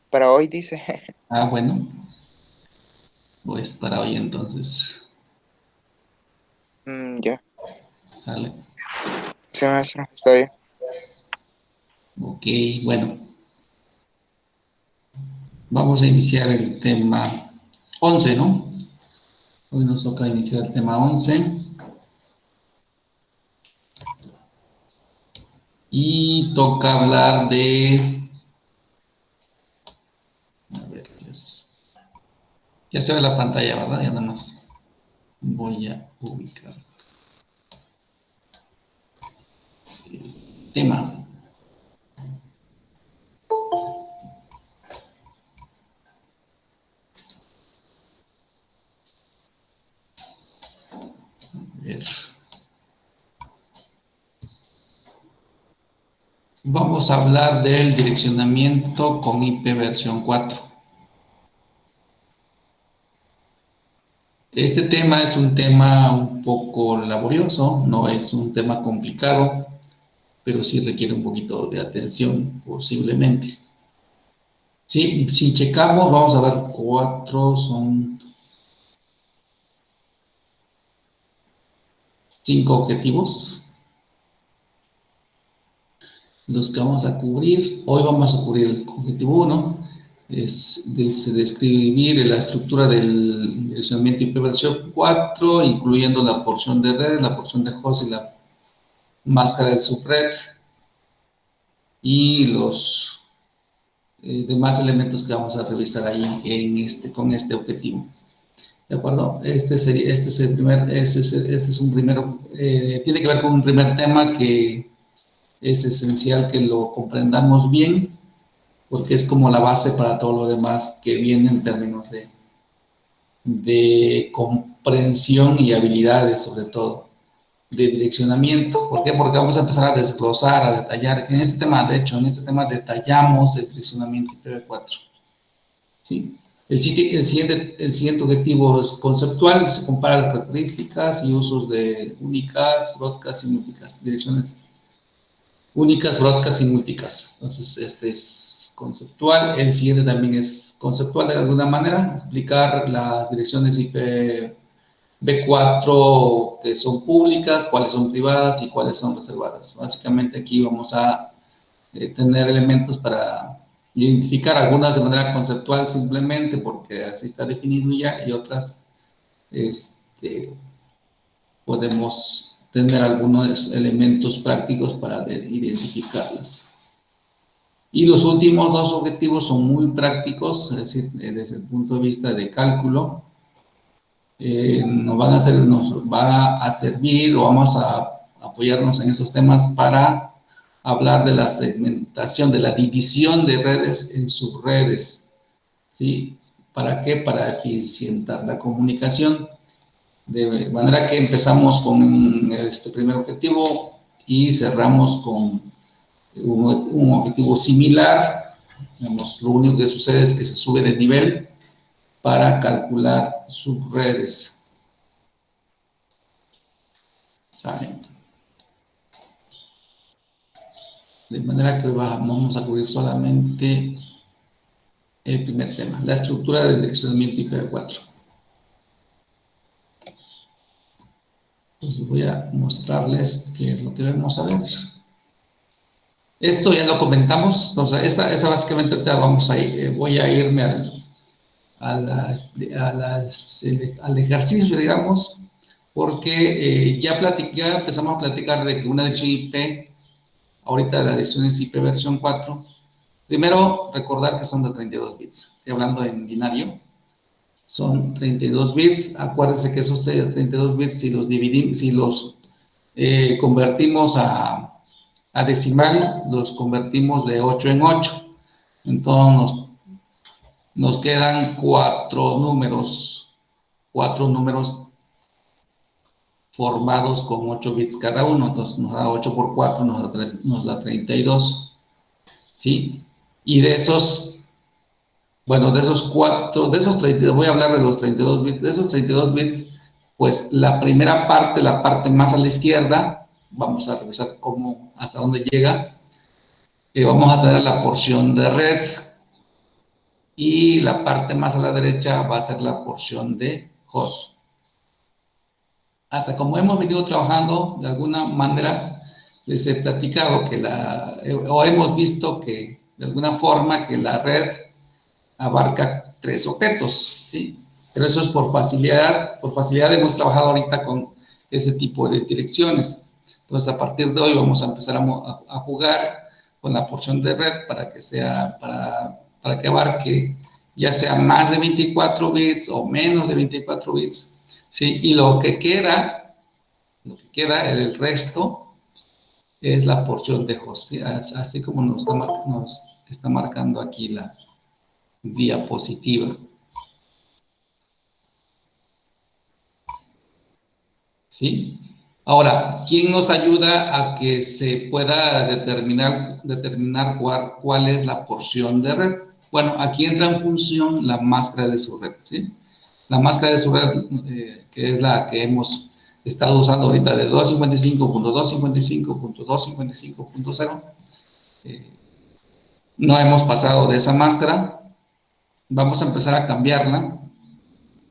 Para hoy dice. Ah, bueno, pues para hoy entonces. Ya. Sale. Sí, maestro, está bien. Ok, bueno, vamos a iniciar el tema 11, ¿no? Hoy nos toca iniciar el tema 11 y toca hablar de... A ver, ya se ve la pantalla, ¿verdad? Ya nada más voy a ubicar tema. A ver. Vamos a hablar del direccionamiento con IP versión 4. Este tema es un tema un poco laborioso, no es un tema complicado, pero sí requiere un poquito de atención posiblemente. Sí, si checamos, vamos a ver cuatro, son 5 objetivos los que vamos a cubrir. Hoy vamos a cubrir el objetivo uno, es describir la estructura del direccionamiento IP versión 4, incluyendo la porción de red, la porción de host y la máscara de subred y los demás elementos que vamos a revisar ahí con este objetivo. ¿De acuerdo? Este es el primer, este es un primero, tiene que ver con un primer tema que es esencial que lo comprendamos bien, porque es como la base para todo lo demás que viene en términos de comprensión y habilidades, sobre todo, de direccionamiento. ¿Por qué? Porque vamos a empezar a desglosar, a detallar. En este tema, de hecho, en este tema detallamos el direccionamiento IPv4. ¿Sí? El siguiente objetivo es conceptual, se compara las características y usos de únicas, broadcast y múltiples, direcciones únicas, broadcast y múltiples. Entonces, este es conceptual. El siguiente también es conceptual de alguna manera, explicar las direcciones IPv4 que son públicas, cuáles son privadas y cuáles son reservadas. Básicamente aquí vamos a tener elementos para identificar algunas de manera conceptual simplemente porque así está definido ya y otras este, podemos tener algunos elementos prácticos para identificarlas. Y los últimos dos objetivos son muy prácticos, es decir, desde el punto de vista de cálculo, nos va a servir o vamos a apoyarnos en esos temas para hablar de la segmentación, de la división de redes en subredes, ¿sí? ¿Para qué? Para eficientar la comunicación. De manera que empezamos con este primer objetivo y cerramos con un objetivo similar. Digamos, lo único que sucede es que se sube de nivel para calcular subredes. ¿Saben? De manera que vamos a cubrir solamente el primer tema, la estructura del direccionamiento IPv4. Entonces voy a mostrarles qué es lo que vamos a ver. Esto ya lo comentamos, entonces esta básicamente vamos a ir, voy a irme al ejercicio, digamos, porque ya empezamos a platicar de que una dirección IP, ahorita la dirección es IP versión 4. Primero, recordar que son de 32 bits. Estoy hablando en binario. Son 32 bits. Acuérdense que esos 32 bits, si los dividimos, si los convertimos a decimal, los convertimos de 8 en 8. Entonces nos quedan cuatro números formados con 8 bits cada uno. Entonces nos da 8 por 4, nos da 32. ¿Sí? Y de esos, bueno, de esos 4, de esos 32, voy a hablar de los 32 bits, de esos 32 bits, pues la primera parte, la parte más a la izquierda, vamos a revisar hasta dónde llega, vamos a tener la porción de red, y la parte más a la derecha va a ser la porción de host. Hasta como hemos venido trabajando, de alguna manera, les he platicado que o hemos visto que, de alguna forma, que la red abarca 3 objetos, ¿sí? Pero eso es por facilidad hemos trabajado ahorita con ese tipo de direcciones. Entonces, a partir de hoy vamos a empezar a jugar con la porción de red para que sea, para que abarque ya sea más de 24 bits o menos de 24 bits, ¿sí? Y lo que queda, el resto, es la porción de host, ¿sí? Así como nos está marcando aquí la diapositiva. ¿Sí? Ahora, ¿quién nos ayuda a que se pueda determinar cuál es la porción de red? Bueno, aquí entra en función la máscara de su red, ¿sí? La máscara de su red, que es la que hemos estado usando ahorita de 255.255.255.0, no hemos pasado de esa máscara, vamos a empezar a cambiarla.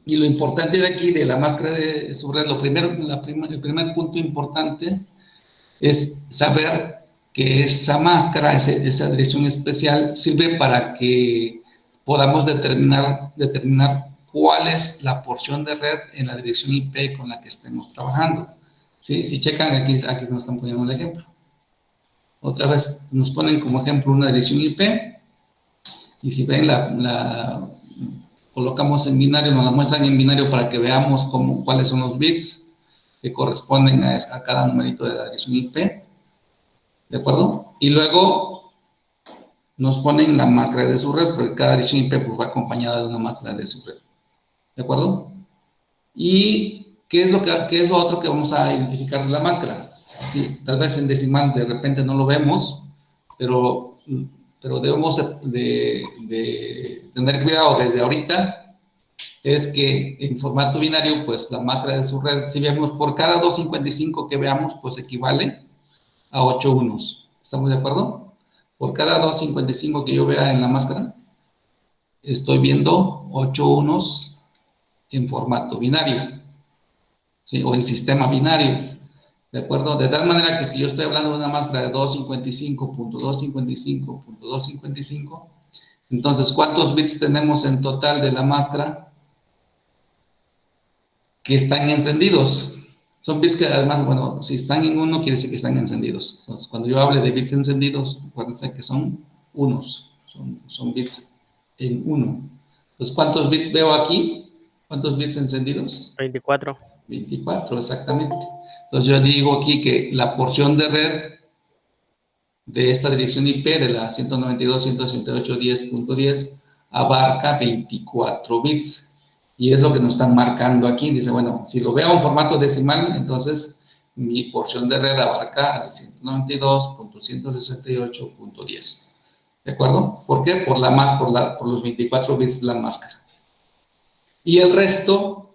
Y lo importante de aquí, de la máscara de su red, el primer punto importante es saber que esa máscara, esa dirección especial, sirve para que podamos determinar cuál es la porción de red en la dirección IP con la que estemos trabajando. ¿Sí? Si checan, aquí nos están poniendo un ejemplo. Otra vez, nos ponen como ejemplo una dirección IP, y si ven colocamos en binario, nos la muestran en binario para que veamos cuáles son los bits que corresponden a cada numerito de la dirección IP, ¿de acuerdo? Y luego nos ponen la máscara de su red, porque cada dirección IP pues, va acompañada de una máscara de su red, ¿de acuerdo? ¿Y qué es lo otro que vamos a identificar de la máscara? Sí, tal vez en decimal de repente no lo vemos, pero debemos de tener cuidado desde ahorita, es que en formato binario, pues la máscara de su red, si vemos por cada 255 que veamos, pues equivale a 8 unos. ¿Estamos de acuerdo? Por cada 255 que yo vea en la máscara, estoy viendo 8 unos en formato binario, ¿sí? O en sistema binario. ¿De acuerdo? De tal manera que si yo estoy hablando de una máscara de 255.255.255, entonces, ¿cuántos bits tenemos en total de la máscara que están encendidos? Son bits que además, bueno, si están en 1, quiere decir que están encendidos. Entonces, cuando yo hable de bits encendidos, acuérdense que son unos, son bits en 1. Entonces, ¿cuántos bits veo aquí? ¿Cuántos bits encendidos? 24. 24, exactamente. Entonces, yo digo aquí que la porción de red de esta dirección IP de la 192.168.10.10 abarca 24 bits. Y es lo que nos están marcando aquí. Dice, bueno, si lo veo en formato decimal, entonces mi porción de red abarca el 192.168.10. ¿De acuerdo? ¿Por qué? Por los 24 bits de la máscara. Y el resto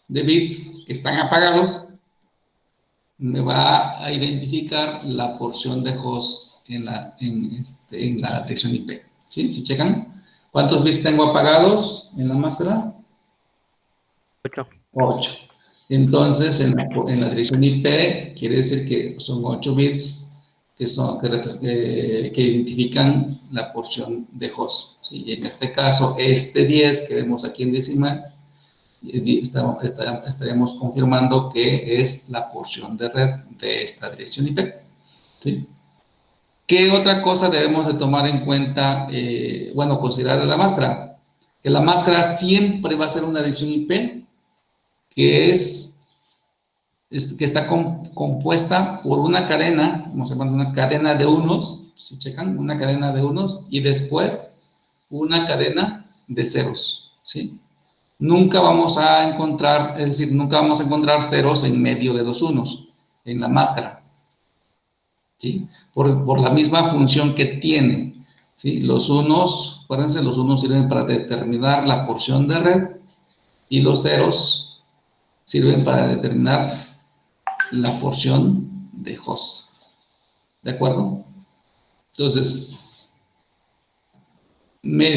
de bits que están apagados me va a identificar la porción de host en la dirección IP. ¿Sí? ¿Sí checan? ¿Cuántos bits tengo apagados en la máscara? 8. 8. Entonces, en la dirección IP, quiere decir que son 8 bits que identifican la porción de host. ¿Sí? Y en este caso, este 10 que vemos aquí en decimal, estaríamos confirmando que es la porción de red de esta dirección IP. ¿Sí? ¿Qué otra cosa debemos de tomar en cuenta, considerar de la máscara? Que la máscara siempre va a ser una dirección IP que está compuesta por una cadena, vamos a llamar una cadena de unos, si checan, una cadena de unos, y después una cadena de ceros, ¿sí? Nunca vamos a encontrar, es decir, nunca vamos a encontrar ceros en medio de los unos, en la máscara, ¿sí? Por la misma función que tiene, ¿sí? Los unos, acuérdense, los unos sirven para determinar la porción de red y los ceros sirven para determinar la porción de host. ¿De acuerdo? Entonces,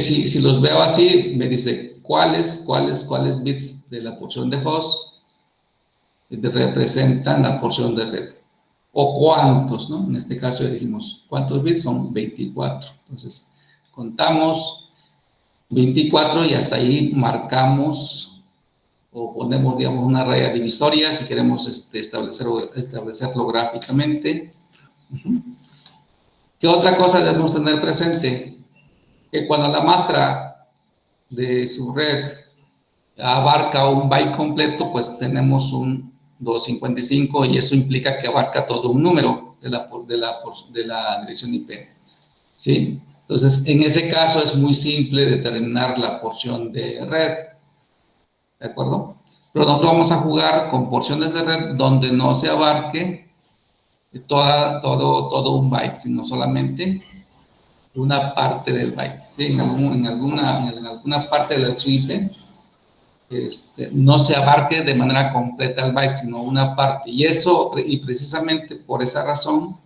si los veo así, me dice cuáles bits de la porción de host representan la porción de red. O cuántos, ¿no? En este caso ya dijimos, ¿cuántos bits? Son 24. Entonces, contamos 24 y hasta ahí marcamos o ponemos, digamos, una raya divisoria si queremos establecerlo gráficamente. ¿Qué otra cosa debemos tener presente? Que cuando la muestra de su red abarca un byte completo, pues tenemos un 255 y eso implica que abarca todo un número de la dirección IP, ¿sí? Entonces, en ese caso es muy simple determinar la porción de red, ¿de acuerdo? Pero nosotros vamos a jugar con porciones de red donde no se abarque todo un byte, sino solamente una parte del byte, ¿sí? En alguna parte de la dirección IP no se abarque de manera completa el byte, sino una parte. Y precisamente por esa razón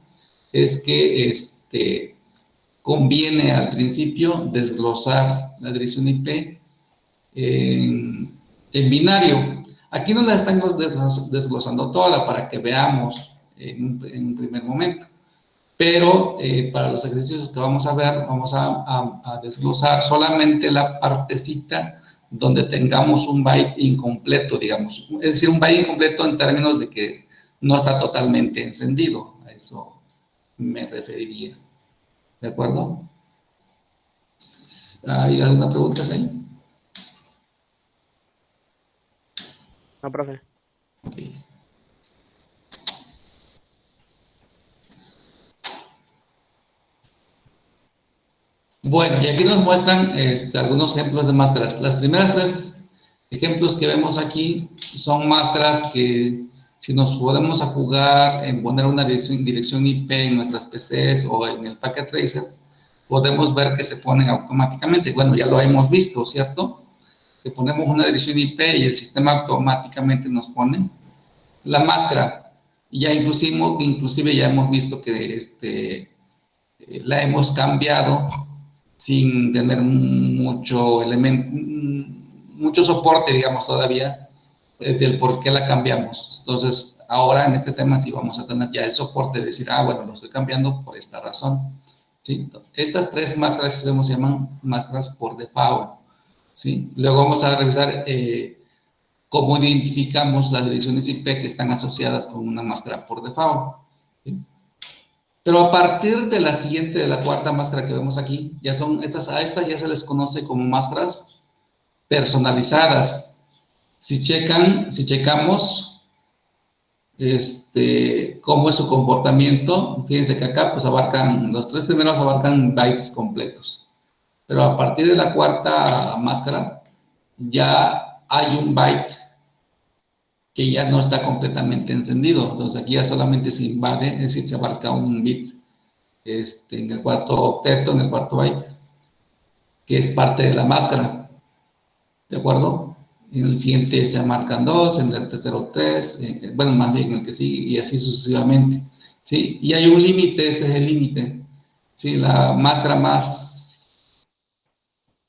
es que conviene al principio desglosar la dirección IP en binario. Aquí no la estamos desglosando toda para que veamos en un primer momento. Pero para los ejercicios que vamos a ver, vamos a desglosar solamente la partecita donde tengamos un byte incompleto, digamos. Es decir, un byte incompleto en términos de que no está totalmente encendido. A eso me referiría. ¿De acuerdo? ¿Hay alguna pregunta ahí? No, profe. Ok. Bueno, y aquí nos muestran algunos ejemplos de máscaras. Las primeras tres ejemplos que vemos aquí son máscaras que si nos podemos a jugar en poner una dirección IP en nuestras PCs o en el Packet Tracer, podemos ver que se ponen automáticamente. Bueno, ya lo hemos visto, ¿cierto? Que ponemos una dirección IP y el sistema automáticamente nos pone la máscara. Ya inclusive ya hemos visto que la hemos cambiado sin tener mucho soporte, digamos, todavía del por qué la cambiamos. Entonces, ahora en este tema sí vamos a tener ya el soporte de decir, bueno, lo estoy cambiando por esta razón, ¿sí? Estas tres máscaras se llaman máscaras por default, ¿sí? Luego vamos a revisar cómo identificamos las direcciones IP que están asociadas con una máscara por default, ¿sí? Pero a partir de la siguiente, de la cuarta máscara que vemos aquí, a estas ya se les conoce como máscaras personalizadas. Si checamos cómo es su comportamiento, fíjense que acá pues los tres primeros abarcan bytes completos. Pero a partir de la cuarta máscara, ya hay un byte que ya no está completamente encendido. Entonces aquí ya solamente se invade, es decir, se abarca un bit en el cuarto octeto, en el cuarto byte, que es parte de la máscara. ¿De acuerdo? En el siguiente se marcan 2, en el tercero 3, bueno, más bien el que sigue, y así sucesivamente. ¿Sí? Y hay un límite, este es el límite. ¿Sí? La máscara más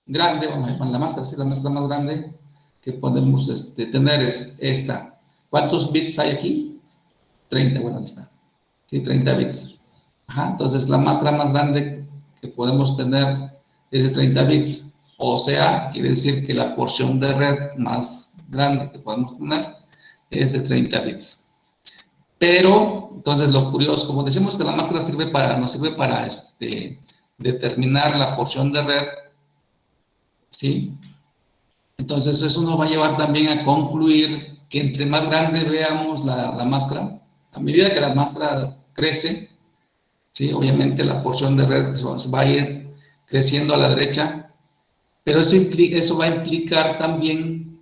grande, vamos a llamar la máscara, sí, la máscara más grande que podemos tener es esta. ¿Cuántos bits hay aquí? 30, bueno, aquí está. Sí, 30 bits. Ajá, entonces la máscara más grande que podemos tener es de 30 bits. O sea, quiere decir que la porción de red más grande que podemos tener es de 30 bits. Pero, entonces lo curioso, como decimos que la máscara nos sirve para determinar la porción de red, ¿sí? Entonces eso nos va a llevar también a concluir que entre más grande veamos la máscara, a medida que la máscara crece, ¿sí? Obviamente la porción de red va a ir creciendo a la derecha, pero eso va a implicar también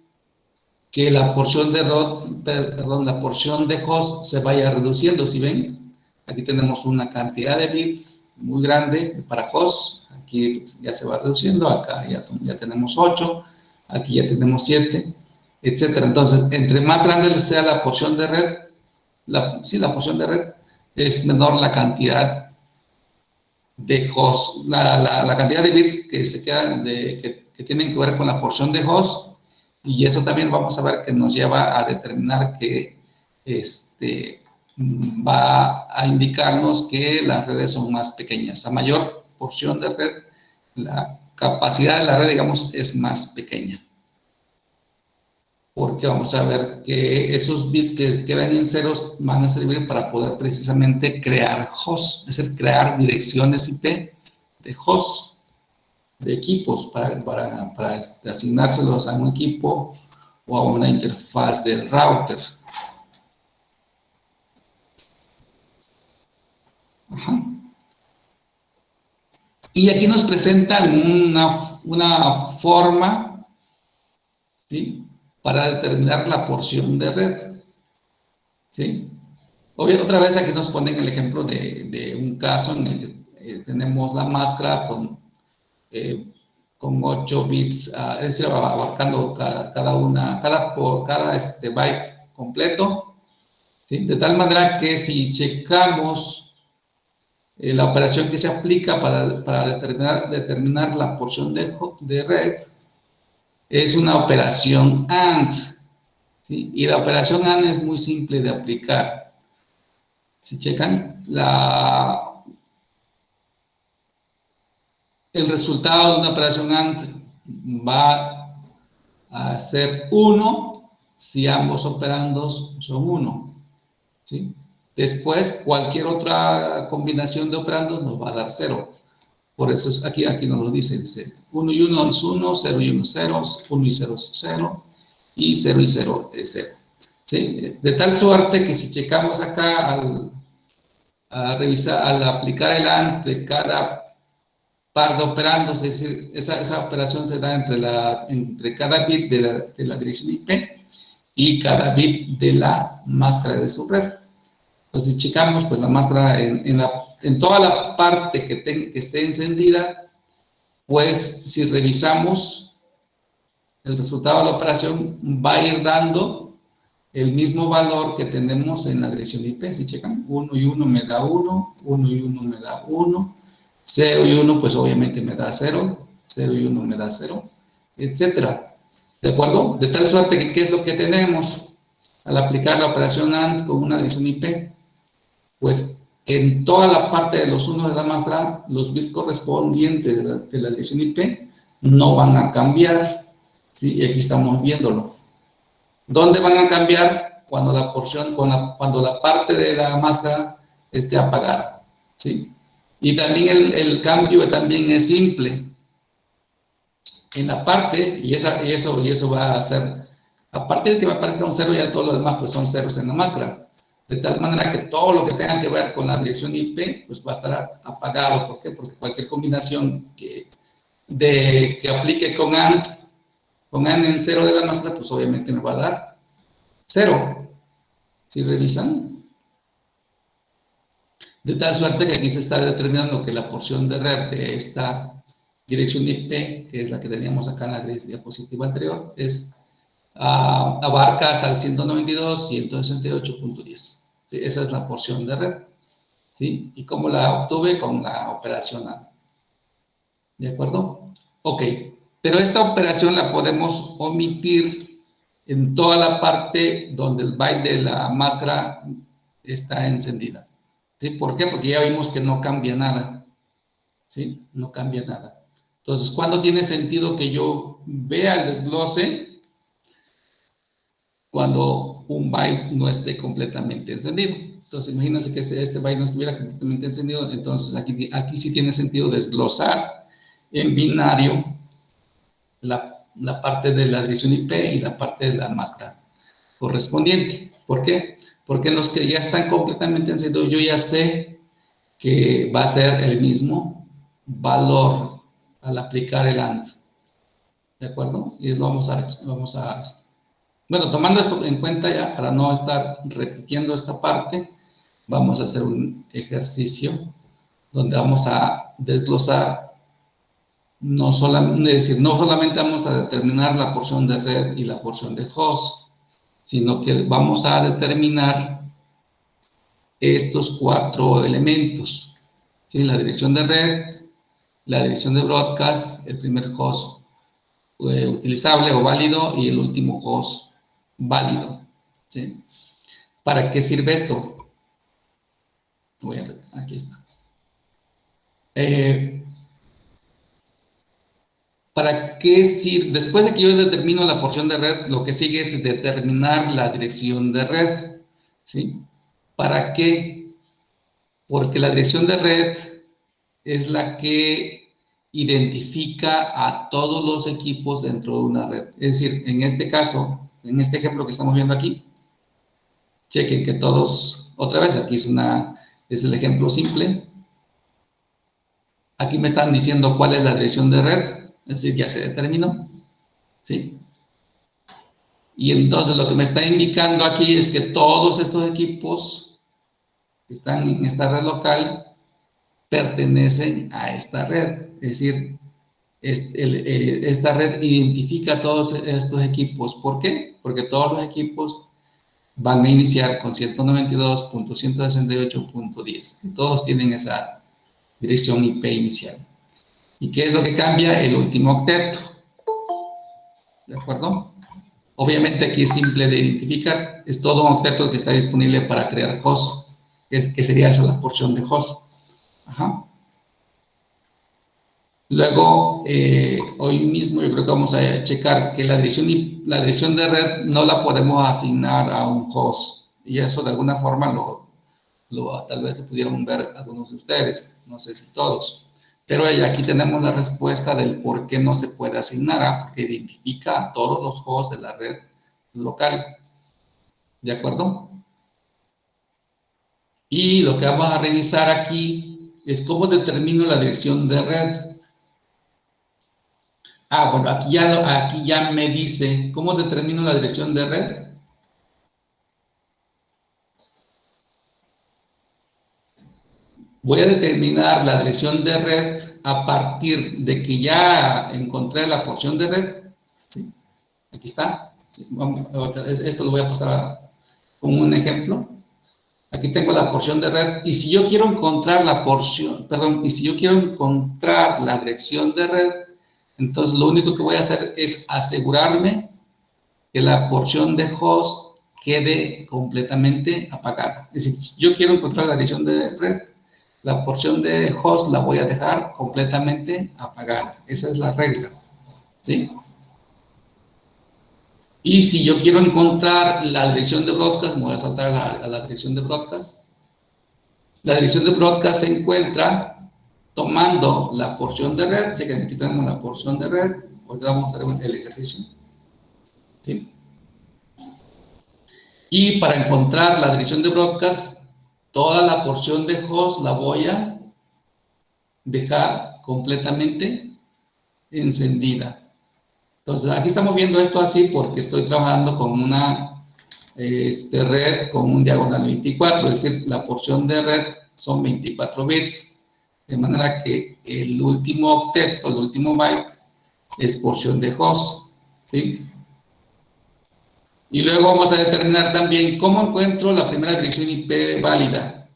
que la porción de la porción de host se vaya reduciendo. Si ven, aquí tenemos una cantidad de bits muy grande para host, aquí ya se va reduciendo, acá ya tenemos 8, aquí ya tenemos 7, etcétera. Entonces, entre más grande sea la porción de red, la porción de red, es menor la cantidad de host, la cantidad de bits que se quedan, que tienen que ver con la porción de host, y eso también vamos a ver que nos lleva a determinar que va a indicarnos que las redes son más pequeñas. A mayor porción de red, la capacidad de la red, digamos, es más pequeña. Porque vamos a ver que esos bits que quedan en ceros van a servir para poder precisamente crear hosts, es decir, crear direcciones IP de hosts, de equipos, para asignárselos a un equipo o a una interfaz del router. Ajá. Y aquí nos presentan una forma, ¿sí?, para determinar la porción de red, ¿sí? Otra vez aquí nos ponen el ejemplo de un caso en el que tenemos la máscara con 8 bits, es decir, abarcando cada byte completo, ¿sí? De tal manera que si checamos la operación que se aplica para determinar la porción de red, es una operación AND, ¿sí? Y la operación AND es muy simple de aplicar. Si checan, el resultado de una operación AND va a ser 1 si ambos operandos son 1, ¿sí? Después, cualquier otra combinación de operandos nos va a dar 0. Por eso aquí nos lo dice 1 y 1 es 1, 0 y 1 es 0, 1 y 0 es 0, y 0 y 0 es 0. ¿Sí? De tal suerte que si checamos acá al aplicar el AND de cada par de operandos, es decir, esa operación se da entre cada bit de la dirección IP y cada bit de la máscara de su red. Entonces, si checamos, pues la máscara en toda la parte que esté encendida, pues si revisamos, el resultado de la operación va a ir dando el mismo valor que tenemos en la dirección IP. Si checan, 1 y 1 me da 1, 1 y 1 me da 1, 0 y 1 pues obviamente me da 0, 0 y 1 me da 0, etcétera. ¿De acuerdo? De tal suerte que ¿qué es lo que tenemos al aplicar la operación AND con una dirección IP? Pues en toda la parte de los unos de la máscara, los bits correspondientes de la dirección IP no van a cambiar, ¿sí? Y aquí estamos viéndolo. ¿Dónde van a cambiar? Cuando cuando la parte de la máscara esté apagada, ¿sí? Y también el cambio también es simple. En la parte, y eso va a ser, a partir de que me aparezca un 0, ya todo lo demás pues son ceros en la máscara. De tal manera que todo lo que tenga que ver con la dirección IP, pues va a estar apagado. ¿Por qué? Porque cualquier combinación que aplique con AND en 0 de la máscara, pues obviamente me va a dar 0. ¿Sí revisan? De tal suerte que aquí se está determinando que la porción de red de esta dirección IP, que es la que teníamos acá en la diapositiva anterior, abarca hasta el 192.168.10. ¿Sí? Esa es la porción de red, ¿sí? ¿Y cómo la obtuve? Con la operación AND. ¿De acuerdo? Ok, pero esta operación la podemos omitir en toda la parte donde el byte de la máscara está encendida. ¿Sí? ¿Por qué? Porque ya vimos que no cambia nada, ¿sí? No cambia nada. Entonces, ¿cuándo tiene sentido que yo vea el desglose? Cuando un byte no esté completamente encendido. Entonces, imagínense que este byte no estuviera completamente encendido, entonces aquí sí tiene sentido desglosar en binario la parte de la dirección IP y la parte de la máscara correspondiente. ¿Por qué? Porque en los que ya están completamente encendidos, yo ya sé que va a ser el mismo valor al aplicar el AND. ¿De acuerdo? Y vamos a bueno, tomando esto en cuenta ya, para no estar repitiendo esta parte, vamos a hacer un ejercicio donde vamos a desglosar, no solamente vamos a determinar la porción de red y la porción de host, sino que vamos a determinar estos 4 elementos, ¿sí? La dirección de red, la dirección de broadcast, el primer host utilizable o válido y el último host válido, ¿sí? ¿Para qué sirve esto? Aquí está. ¿Para qué sirve? Después de que yo determino la porción de red, lo que sigue es determinar la dirección de red, ¿sí? ¿Para qué? Porque la dirección de red es la que identifica a todos los equipos dentro de una red. Es decir, en este caso, en este ejemplo que estamos viendo aquí, chequen que todos, otra vez, aquí es el ejemplo simple. Aquí me están diciendo cuál es la dirección de red, es decir, ya se determinó, ¿sí? Y entonces lo que me está indicando aquí es que todos estos equipos que están en esta red local pertenecen a esta red, es decir, esta red identifica a todos estos equipos. ¿Por qué? Porque todos los equipos van a iniciar con 192.168.10. Todos tienen esa dirección IP inicial. ¿Y qué es lo que cambia? El último octeto. ¿De acuerdo? Obviamente aquí es simple de identificar. Es todo un octeto que está disponible para crear host, que sería esa la porción de host. Ajá. Luego, hoy mismo yo creo que vamos a checar que la dirección de red no la podemos asignar a un host. Y eso de alguna forma tal vez lo pudieron ver algunos de ustedes, no sé si todos. Pero aquí tenemos la respuesta del por qué no se puede asignar, porque identifica a todos los hosts de la red local. ¿De acuerdo? Y lo que vamos a revisar aquí es cómo determino la dirección de red. Bueno, aquí ya me dice cómo determino la dirección de red. Voy a determinar la dirección de red a partir de que ya encontré la porción de red. ¿Sí? Aquí está. Sí, esto lo voy a pasar como un ejemplo. Aquí tengo la porción de red y si yo quiero encontrar la dirección de red, entonces lo único que voy a hacer es asegurarme que la porción de host quede completamente apagada. Es decir, si yo quiero encontrar la dirección de red, la porción de host la voy a dejar completamente apagada. Esa es la regla, ¿sí? Y si yo quiero encontrar la dirección de broadcast, me voy a saltar a la dirección de broadcast. La dirección de broadcast se encuentra tomando la porción de red. Chequen, aquí tenemos la porción de red. Ahorita vamos a hacer el ejercicio, ¿sí? Y para encontrar la dirección de broadcast, toda la porción de host la voy a dejar completamente encendida. Entonces, aquí estamos viendo esto así porque estoy trabajando con una red con un diagonal 24, es decir, la porción de red son 24 bits, de manera que el último octeto, el último byte, es porción de host, ¿sí? Y luego vamos a determinar también cómo encuentro la primera dirección IP válida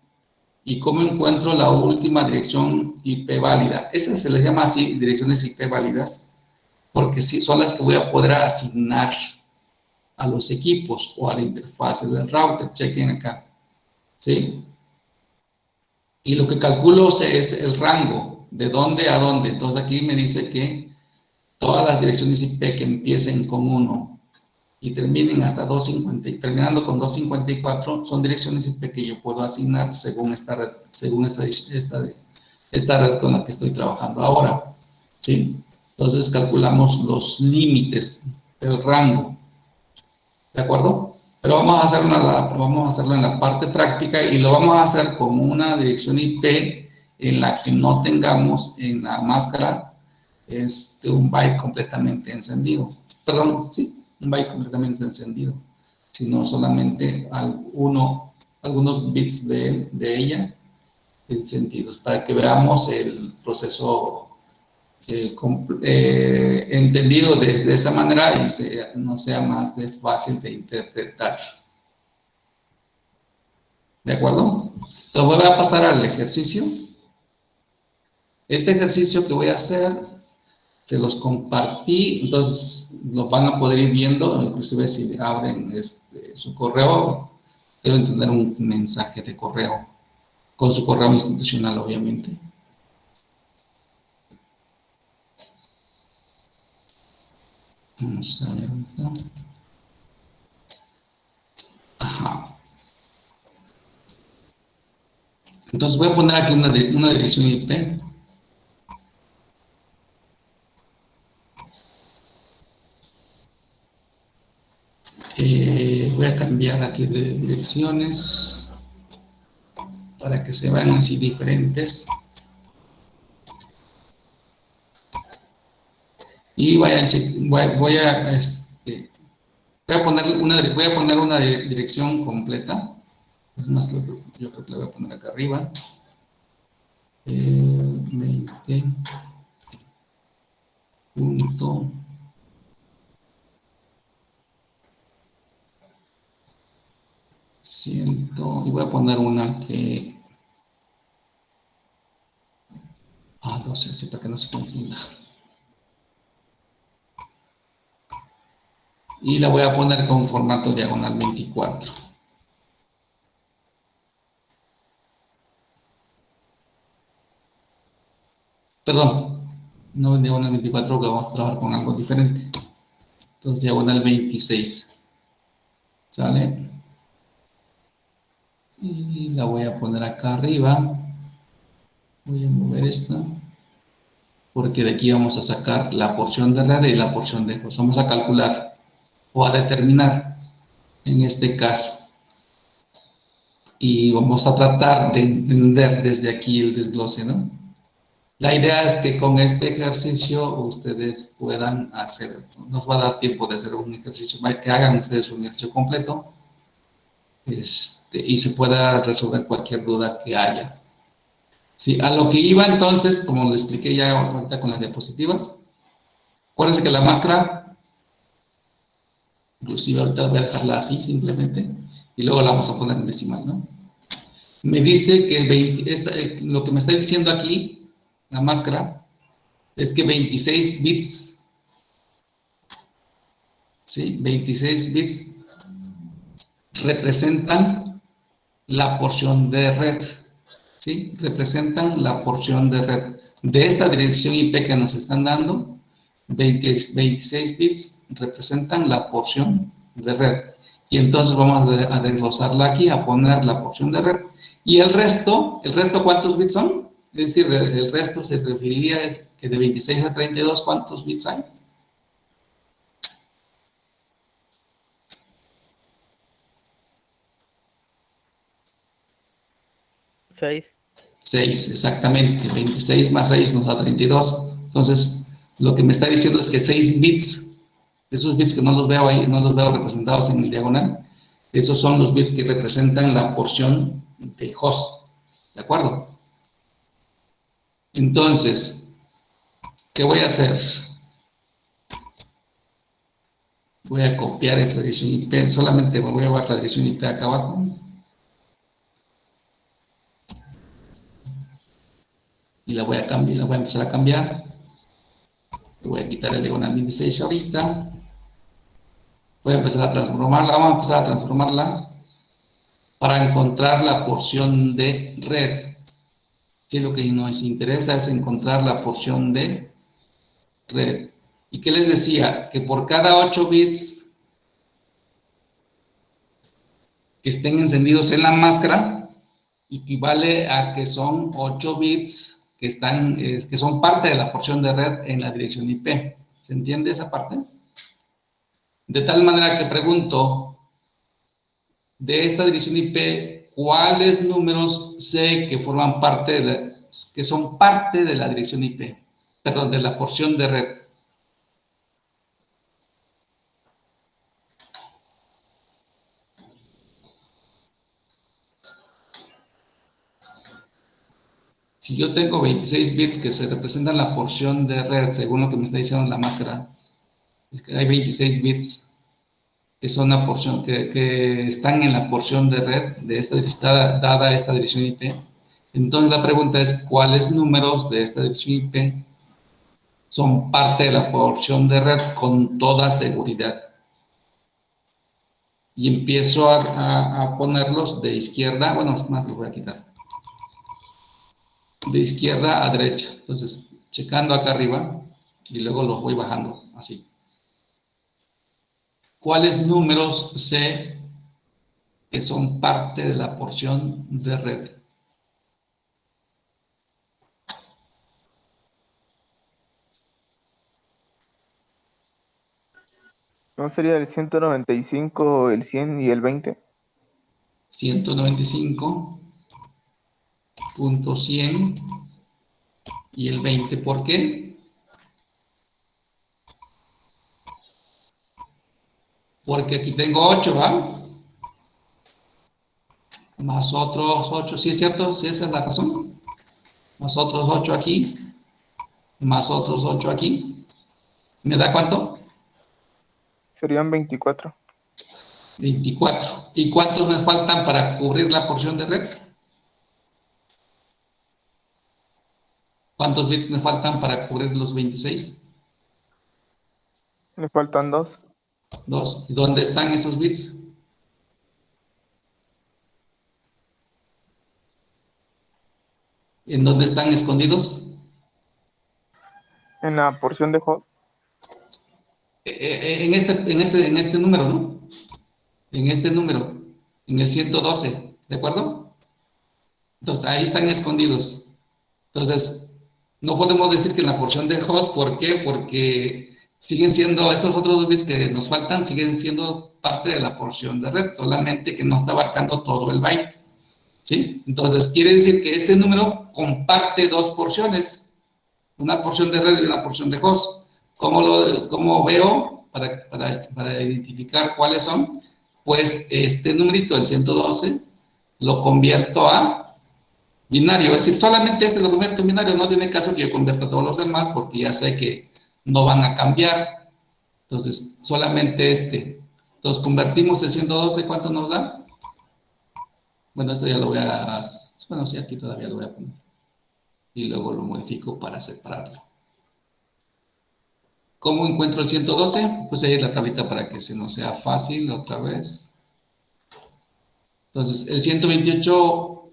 y cómo encuentro la última dirección IP válida. Estas se les llama así direcciones IP válidas porque sí, son las que voy a poder asignar a los equipos o a la interfase del router. Chequen acá, ¿sí? Y lo que calculo es el rango, de dónde a dónde. Entonces aquí me dice que todas las direcciones IP que empiecen con 1 y terminen hasta 250, terminando con 254, son direcciones IP que yo puedo asignar según esta red, según esta red con la que estoy trabajando ahora, ¿sí? Entonces calculamos los límites del rango, ¿de acuerdo? Pero vamos a hacerlo en la parte práctica y lo vamos a hacer con una dirección IP en la que no tengamos en la máscara un byte completamente encendido. Perdón, sí, un byte completamente encendido, sino solamente algunos bits de ella encendidos, para que veamos el proceso entendido de esa manera y no sea más fácil de interpretar. ¿De acuerdo? Entonces voy a pasar al ejercicio. Este ejercicio que voy a hacer, se los compartí, entonces lo van a poder ir viendo, inclusive si abren su correo, deben tener un mensaje de correo, con su correo institucional, obviamente. Vamos a ver, ¿dónde está? Ajá. Entonces voy a poner aquí una dirección IP. Voy a cambiar aquí de direcciones para que se vean así diferentes. Y voy a poner una dirección completa. Es más, yo creo que la voy a poner acá arriba. 20 punto ciento, y voy a poner una que 12, así para que no se confunda. Y la voy a poner con formato diagonal 24. Perdón, no diagonal 24, porque vamos a trabajar con algo diferente. Entonces, diagonal 26. ¿Sale? Y la voy a poner acá arriba. Voy a mover esta, porque de aquí vamos a sacar la porción de red y la porción de host. Vamos a calcular o a determinar en este caso. Y vamos a tratar de entender desde aquí el desglose, ¿no? La idea es que con este ejercicio ustedes puedan hacer, nos va a dar tiempo de hacer un ejercicio, que hagan ustedes un ejercicio completo y se pueda resolver cualquier duda que haya. Sí, a lo que iba entonces, como le expliqué ya ahorita con las diapositivas, acuérdense que la máscara, inclusive ahorita voy a dejarla así simplemente, y luego la vamos a poner en decimal, ¿no? Me dice que lo que me está diciendo aquí, la máscara, es que 26 bits, ¿sí? 26 bits representan la porción de red, ¿sí? Representan la porción de red. De esta dirección IP que nos están dando, 26 bits representan la porción de red. Y entonces vamos a desglosarla aquí, a poner la porción de red. Y el resto ¿cuántos bits son? Es decir, el resto se referiría a que de 26 a 32, ¿cuántos bits hay? 6. 6, exactamente. 26 más 6 nos da 32. Entonces, lo que me está diciendo es que 6 bits, esos bits que no los veo ahí, no los veo representados en el diagonal, esos son los bits que representan la porción de host. ¿De acuerdo? Entonces, ¿qué voy a hacer? Voy a copiar esta dirección IP, solamente me voy a llevar la dirección IP acá abajo. Y la voy a cambiar, la voy a empezar a cambiar. Le voy a quitar el diagonal 26 ahorita. Voy a empezar a transformarla, vamos a empezar a transformarla para encontrar la porción de red. Sí, lo que nos interesa es encontrar la porción de red. ¿Y qué les decía? Que por cada 8 bits que estén encendidos en la máscara, equivale a que son 8 bits que son parte de la porción de red en la dirección IP. ¿Se entiende esa parte? De tal manera que pregunto, de esta dirección IP, ¿cuáles números sé que forman parte que son parte de la dirección IP? Perdón, de la porción de red. Si yo tengo 26 bits que se representan la porción de red, según lo que me está diciendo la máscara, es que hay 26 bits que son la porción, que están en la porción de red de dada esta dirección IP. Entonces la pregunta es, ¿cuáles números de esta dirección IP son parte de la porción de red con toda seguridad? Y empiezo a ponerlos de izquierda, bueno, es más, los voy a quitar. De izquierda a derecha. Entonces, checando acá arriba y luego los voy bajando, así. ¿Cuáles números sé que son parte de la porción de red? ¿No sería el 195, el 100 y el 20? 195.100 y el 20. ¿Por qué? Porque aquí tengo 8, ¿va? Más otros 8, ¿sí es cierto? ¿Sí esa es la razón? Más otros 8 aquí, más otros 8 aquí. ¿Me da cuánto? Serían 24. 24. ¿Y cuántos me faltan para cubrir la porción de red? ¿Cuántos bits me faltan para cubrir los 26? Le faltan 2. 2. ¿Dónde están esos bits? ¿En dónde están escondidos? En la porción de host. En este número, ¿no? En este número, en el 112, ¿de acuerdo? Entonces, ahí están escondidos. Entonces, no podemos decir que en la porción de host, ¿por qué? Porque siguen siendo, esos otros dos bits que nos faltan, siguen siendo parte de la porción de red, solamente que no está abarcando todo el byte, ¿sí? Entonces, quiere decir que este número comparte dos porciones, una porción de red y una porción de host. ¿Cómo veo para identificar cuáles son? Pues este numerito, el 112, lo convierto a binario, es decir, solamente este lo convierto en binario, no tiene caso que yo convierta todos los demás porque ya sé que no van a cambiar, entonces solamente este. Entonces convertimos el 112, ¿cuánto nos da? Bueno, esto ya lo voy a, bueno, sí, aquí todavía lo voy a poner y luego lo modifico para separarlo. ¿Cómo encuentro el 112? Pues ahí es la tablita para que se nos sea fácil otra vez. Entonces, ¿el 128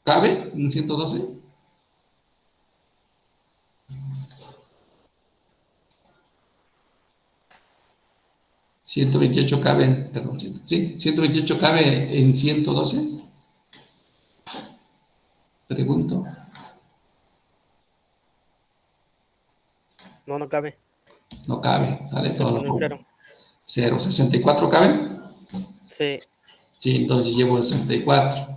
cabe en 112? ¿128 cabe, perdón, sí, 128 cabe en 112? Pregunto. No, no cabe. No cabe, ¿vale? Se Todo lo pone un pongo. 0. 0, ¿64 cabe? Sí. Sí, entonces llevo 64.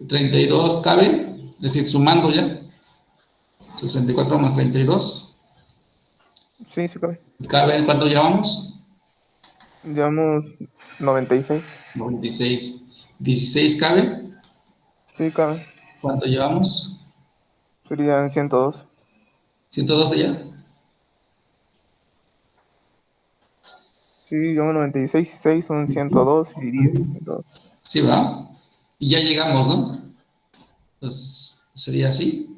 32 cabe, es decir, sumando ya. 64 más 32. Sí, sí cabe. ¿Cabe cuánto llevamos? Llevamos 96. 96. 16 cabe. Sí, cabe. ¿Cuánto llevamos? Serían 102. 112 ya. Sí, llevamos 96 y 6 son 102 y 10. Entonces, Sí, va. Y ya llegamos, ¿no? Entonces sería así.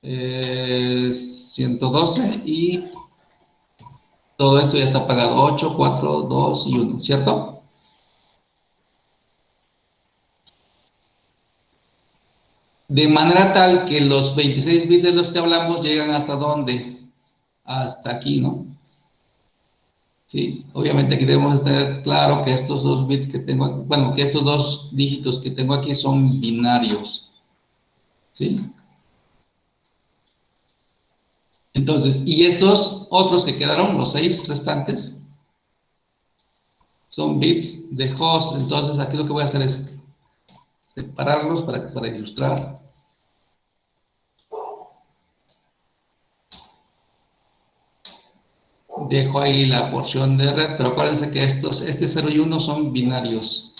112 y todo esto ya está pagado. 8, 4, 2 y 1, ¿cierto? De manera tal que los 26 bits de los que hablamos llegan hasta dónde? Hasta aquí, ¿no? Sí, obviamente aquí debemos tener claro que estos dos bits que tengo aquí, bueno, que estos dos dígitos que tengo aquí son binarios, ¿sí? Entonces, y estos otros que quedaron, los 6 restantes, son bits de host. Entonces, aquí lo que voy a hacer es separarlos para ilustrar. Dejo ahí la porción de red, pero acuérdense que este 0 y 1 son binarios.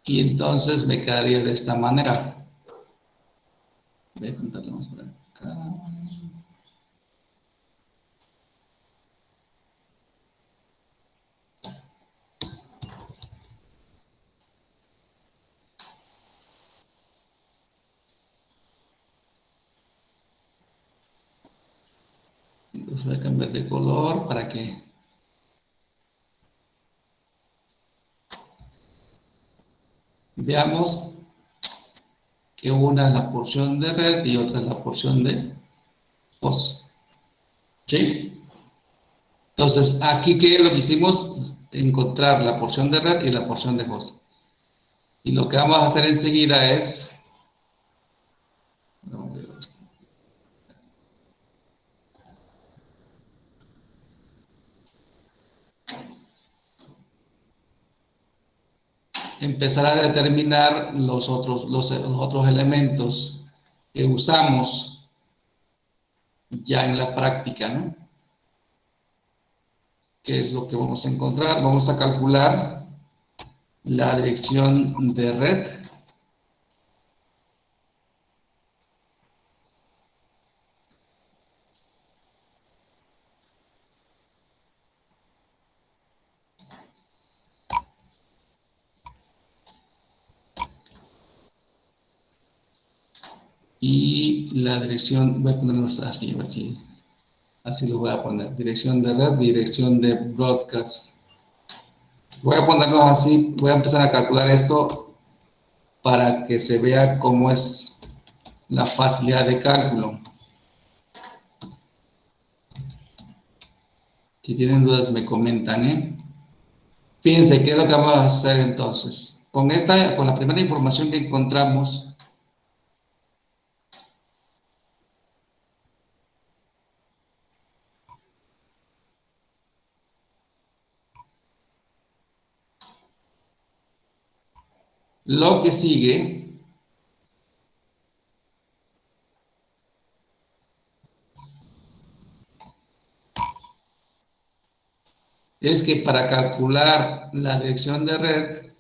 Y entonces me quedaría de esta manera. Voy a contarlo más por acá. voy a cambiar de color para que veamos que una es la porción de red y otra es la porción de host. ¿Sí? Entonces, aquí, ¿qué es lo que hicimos? Encontrar la porción de red y la porción de host. Y lo que vamos a hacer enseguida es... empezar a determinar los otros elementos que usamos ya en la práctica, ¿no? ¿Qué es lo que vamos a encontrar? Vamos a calcular la dirección de red. Y la dirección, voy a ponerlos así, a ver si así lo voy a poner. Dirección de red, dirección de broadcast. Voy a ponerlos así, voy a empezar a calcular esto para que se vea cómo es la facilidad de cálculo. Si tienen dudas me comentan, ¿eh? Fíjense qué es lo que vamos a hacer entonces. Con la primera información que encontramos, lo que sigue es que para calcular la dirección de red,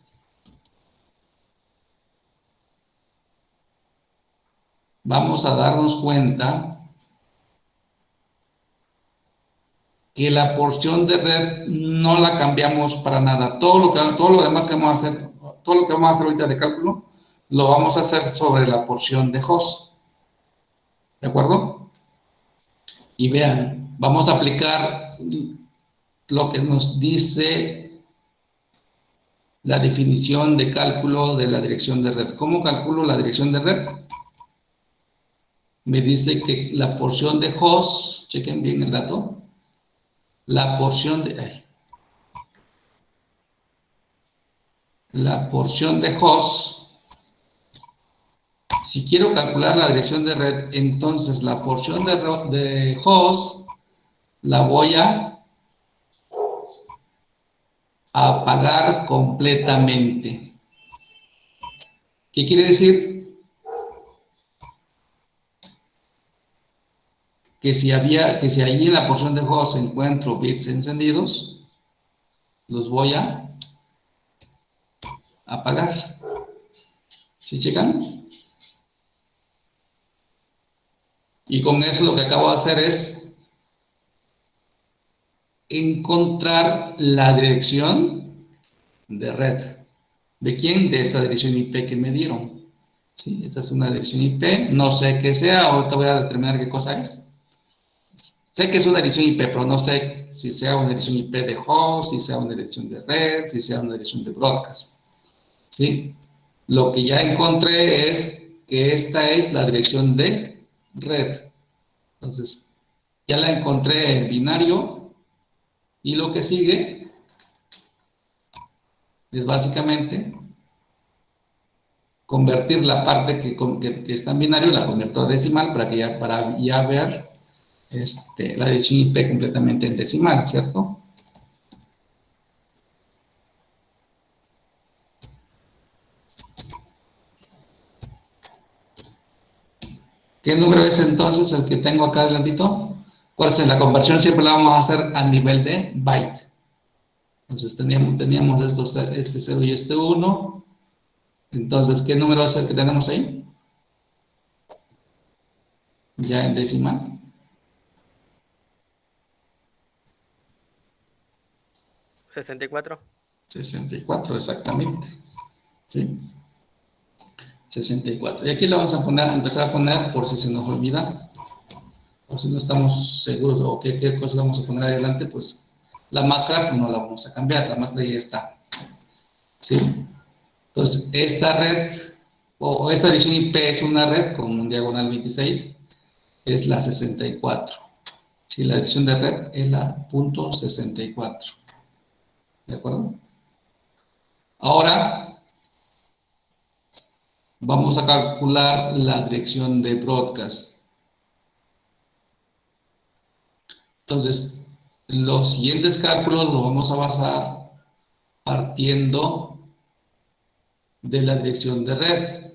vamos a darnos cuenta que la porción de red no la cambiamos para nada. Todo lo demás que vamos a hacer, todo lo que vamos a hacer ahorita de cálculo, lo vamos a hacer sobre la porción de host. ¿De acuerdo? Y vean, vamos a aplicar lo que nos dice la definición de cálculo de la dirección de red. ¿Cómo calculo la dirección de red? Me dice que la porción de host, chequen bien el dato, la porción de host, si quiero calcular la dirección de red, entonces la porción de host la voy a apagar completamente. ¿Qué quiere decir? Que si allí en la porción de host encuentro bits encendidos, los voy a apagar. ¿Sí checan? Y con eso lo que acabo de hacer es encontrar la dirección de red. ¿De quién? De esa dirección IP que me dieron. ¿Sí? Esa es una dirección IP. No sé qué sea, ahorita voy a determinar qué cosa es. Sé que es una dirección IP, pero no sé si sea una dirección IP de host, si sea una dirección de red, si sea una dirección de broadcast. ¿Sí? Lo que ya encontré es que esta es la dirección de red. Entonces, ya la encontré en binario y lo que sigue es básicamente convertir la parte que está en binario, la convierto a decimal para ya ver la dirección IP completamente en decimal, ¿cierto? ¿Qué número es entonces el que tengo acá adelantito? ¿Cuál es? La conversión siempre la vamos a hacer a nivel de byte. Entonces teníamos este 0 y este 1. Entonces, ¿qué número es el que tenemos ahí? Ya en decimal. 64. 64, exactamente. ¿Sí? 64. Y aquí lo vamos a empezar a poner por si se nos olvida. o si no estamos seguros o qué cosa vamos a poner adelante, pues la máscara pues no la vamos a cambiar, la máscara ya está. ¿Sí? Entonces, esta red o esta dirección IP es una red con un diagonal 26, es la 64. ¿Sí? La dirección de red es la punto 64. ¿De acuerdo? Ahora vamos a calcular la dirección de broadcast. Entonces, los siguientes cálculos los vamos a basar partiendo de la dirección de red.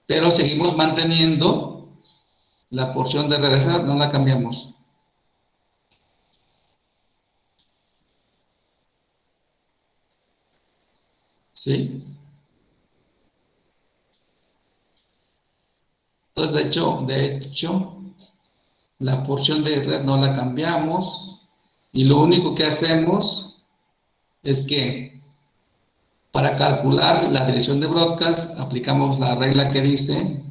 Pero seguimos manteniendo la porción de red, esa no la cambiamos. ¿Sí? Entonces, de hecho, la porción de red no la cambiamos y lo único que hacemos es que para calcular la dirección de broadcast aplicamos la regla que dice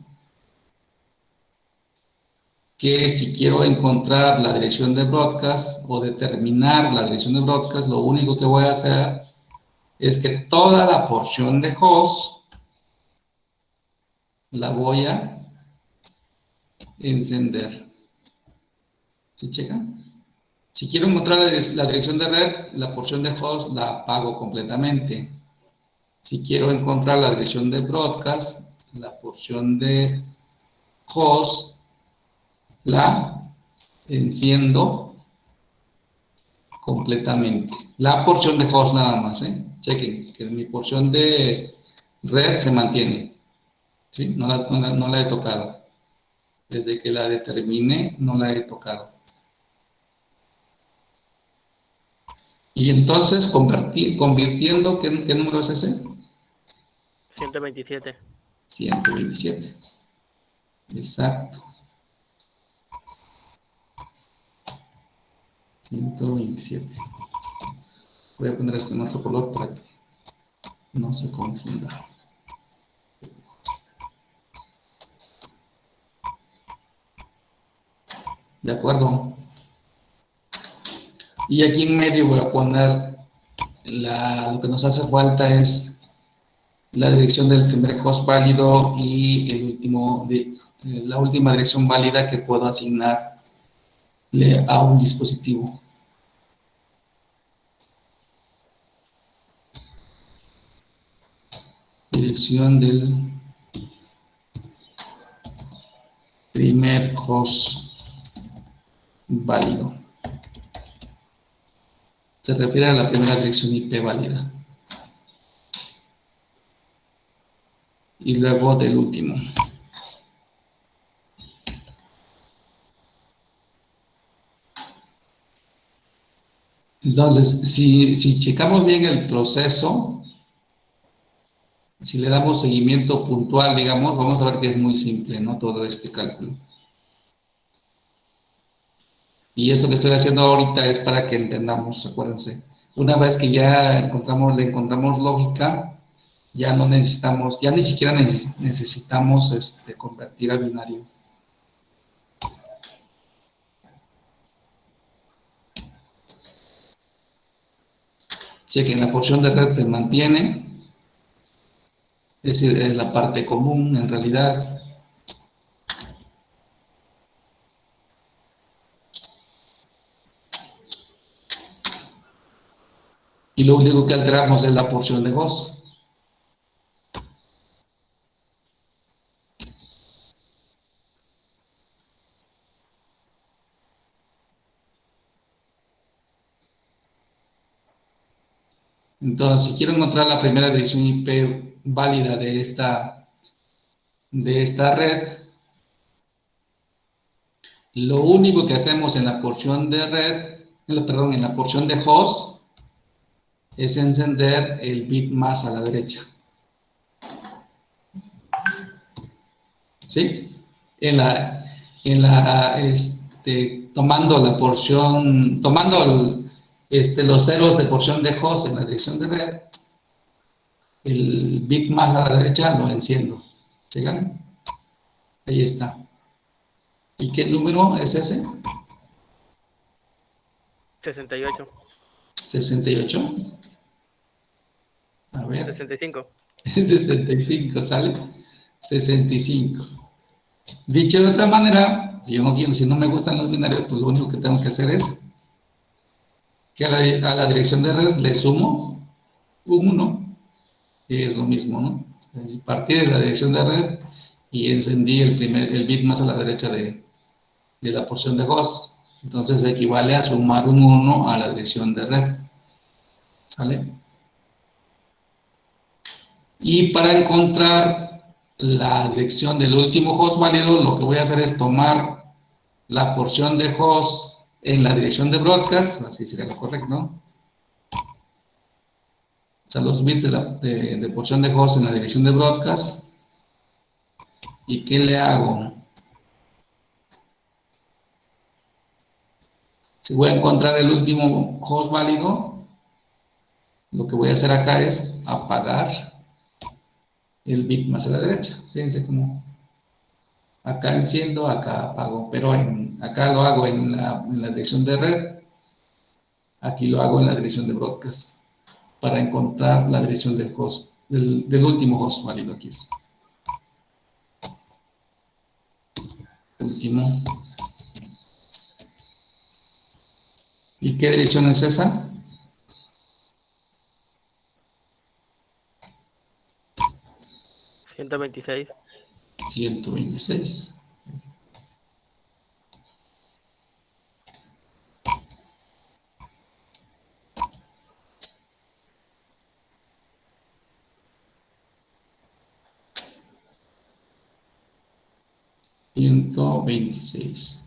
que si quiero encontrar la dirección de broadcast o determinar la dirección de broadcast, lo único que voy a hacer es que toda la porción de host la voy a encender. ¿Sí checan? Si quiero encontrar la dirección de red, la porción de host la apago completamente. Si quiero encontrar la dirección de broadcast, la porción de host la enciendo completamente. La porción de host nada más, ¿eh? Chequen que mi porción de red se mantiene. ¿Sí? No la he tocado. Desde que la determiné, no la he tocado. Y entonces, convirtiendo, ¿qué número es ese? 127. 127. Exacto. 127. Voy a poner esto en otro color para que no se confunda. ¿De acuerdo? Y aquí en medio voy a poner lo que nos hace falta es la dirección del primer host válido y la última dirección válida que puedo asignarle a un dispositivo. Dirección del primer host válido. Se refiere a la primera dirección IP válida. Y luego del último. Entonces, si checamos bien el proceso, si le damos seguimiento puntual, digamos, vamos a ver que es muy simple, ¿no? Todo este cálculo. Y esto que estoy haciendo ahorita es para que entendamos, acuérdense. Una vez que ya le encontramos lógica, ya no necesitamos, ya ni siquiera necesitamos convertir a binario. Chequen, la porción de red se mantiene, es decir, es la parte común en realidad. Y lo único que alteramos es la porción de host. Entonces, si quiero encontrar la primera dirección IP válida de esta red, lo único que hacemos en la porción de red, en la porción de host, es encender el bit más a la derecha. ¿Sí? Tomando la porción, los ceros de porción de host en la dirección de red, el bit más a la derecha lo enciendo. ¿Llegan? Ahí está. ¿Y qué número es ese? 68. 68. A ver, 65. 65, ¿sale? 65. Dicho de otra manera, si yo no quiero, si no me gustan los binarios, pues lo único que tengo que hacer es que a la dirección de red le sumo un 1, y es lo mismo, ¿no? Partí de la dirección de red y encendí el bit más a la derecha de la porción de host. Entonces equivale a sumar un 1 a la dirección de red. ¿Sale? Y para encontrar la dirección del último host válido, lo que voy a hacer es tomar la porción de host en la dirección de broadcast, así sería lo correcto, ¿no? O sea, los bits de porción de host en la dirección de broadcast. ¿Y qué le hago? Si voy a encontrar el último host válido, lo que voy a hacer acá es apagar el bit más a la derecha. Fíjense cómo acá enciendo, acá apago, pero acá lo hago en la dirección de red, aquí lo hago en la dirección de broadcast, para encontrar la dirección del host, del último host válido. Aquí es. Último. ¿Y qué dirección es esa? ¿126? 126. $126.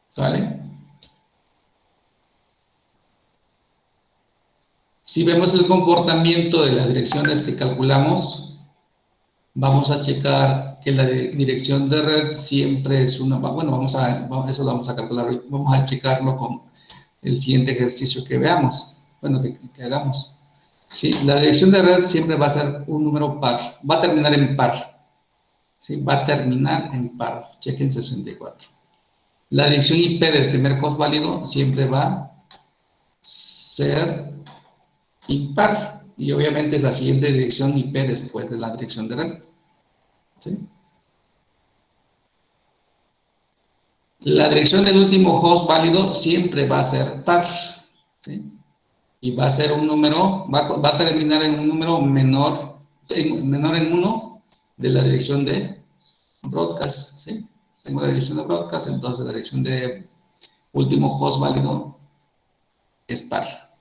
¿Sale? Si vemos el comportamiento de las direcciones que calculamos, vamos a checar que la dirección de red siempre es una... Bueno, eso lo vamos a calcular hoy. Vamos a checarlo con el siguiente ejercicio que veamos. Bueno, que hagamos. ¿Sí? La dirección de red siempre va a ser un número par. Va a terminar en par. ¿Sí? Va a terminar en par. Chequen 64. La dirección IP del primer host válido siempre va a ser impar. Y obviamente es la siguiente dirección IP después de la dirección de red. ¿Sí? La dirección del último host válido siempre va a ser par. ¿Sí? Y va a ser un número, va a terminar en un número menor en 1 de la dirección de broadcast. ¿Sí? Tengo la dirección de broadcast, entonces la dirección de último host válido es par.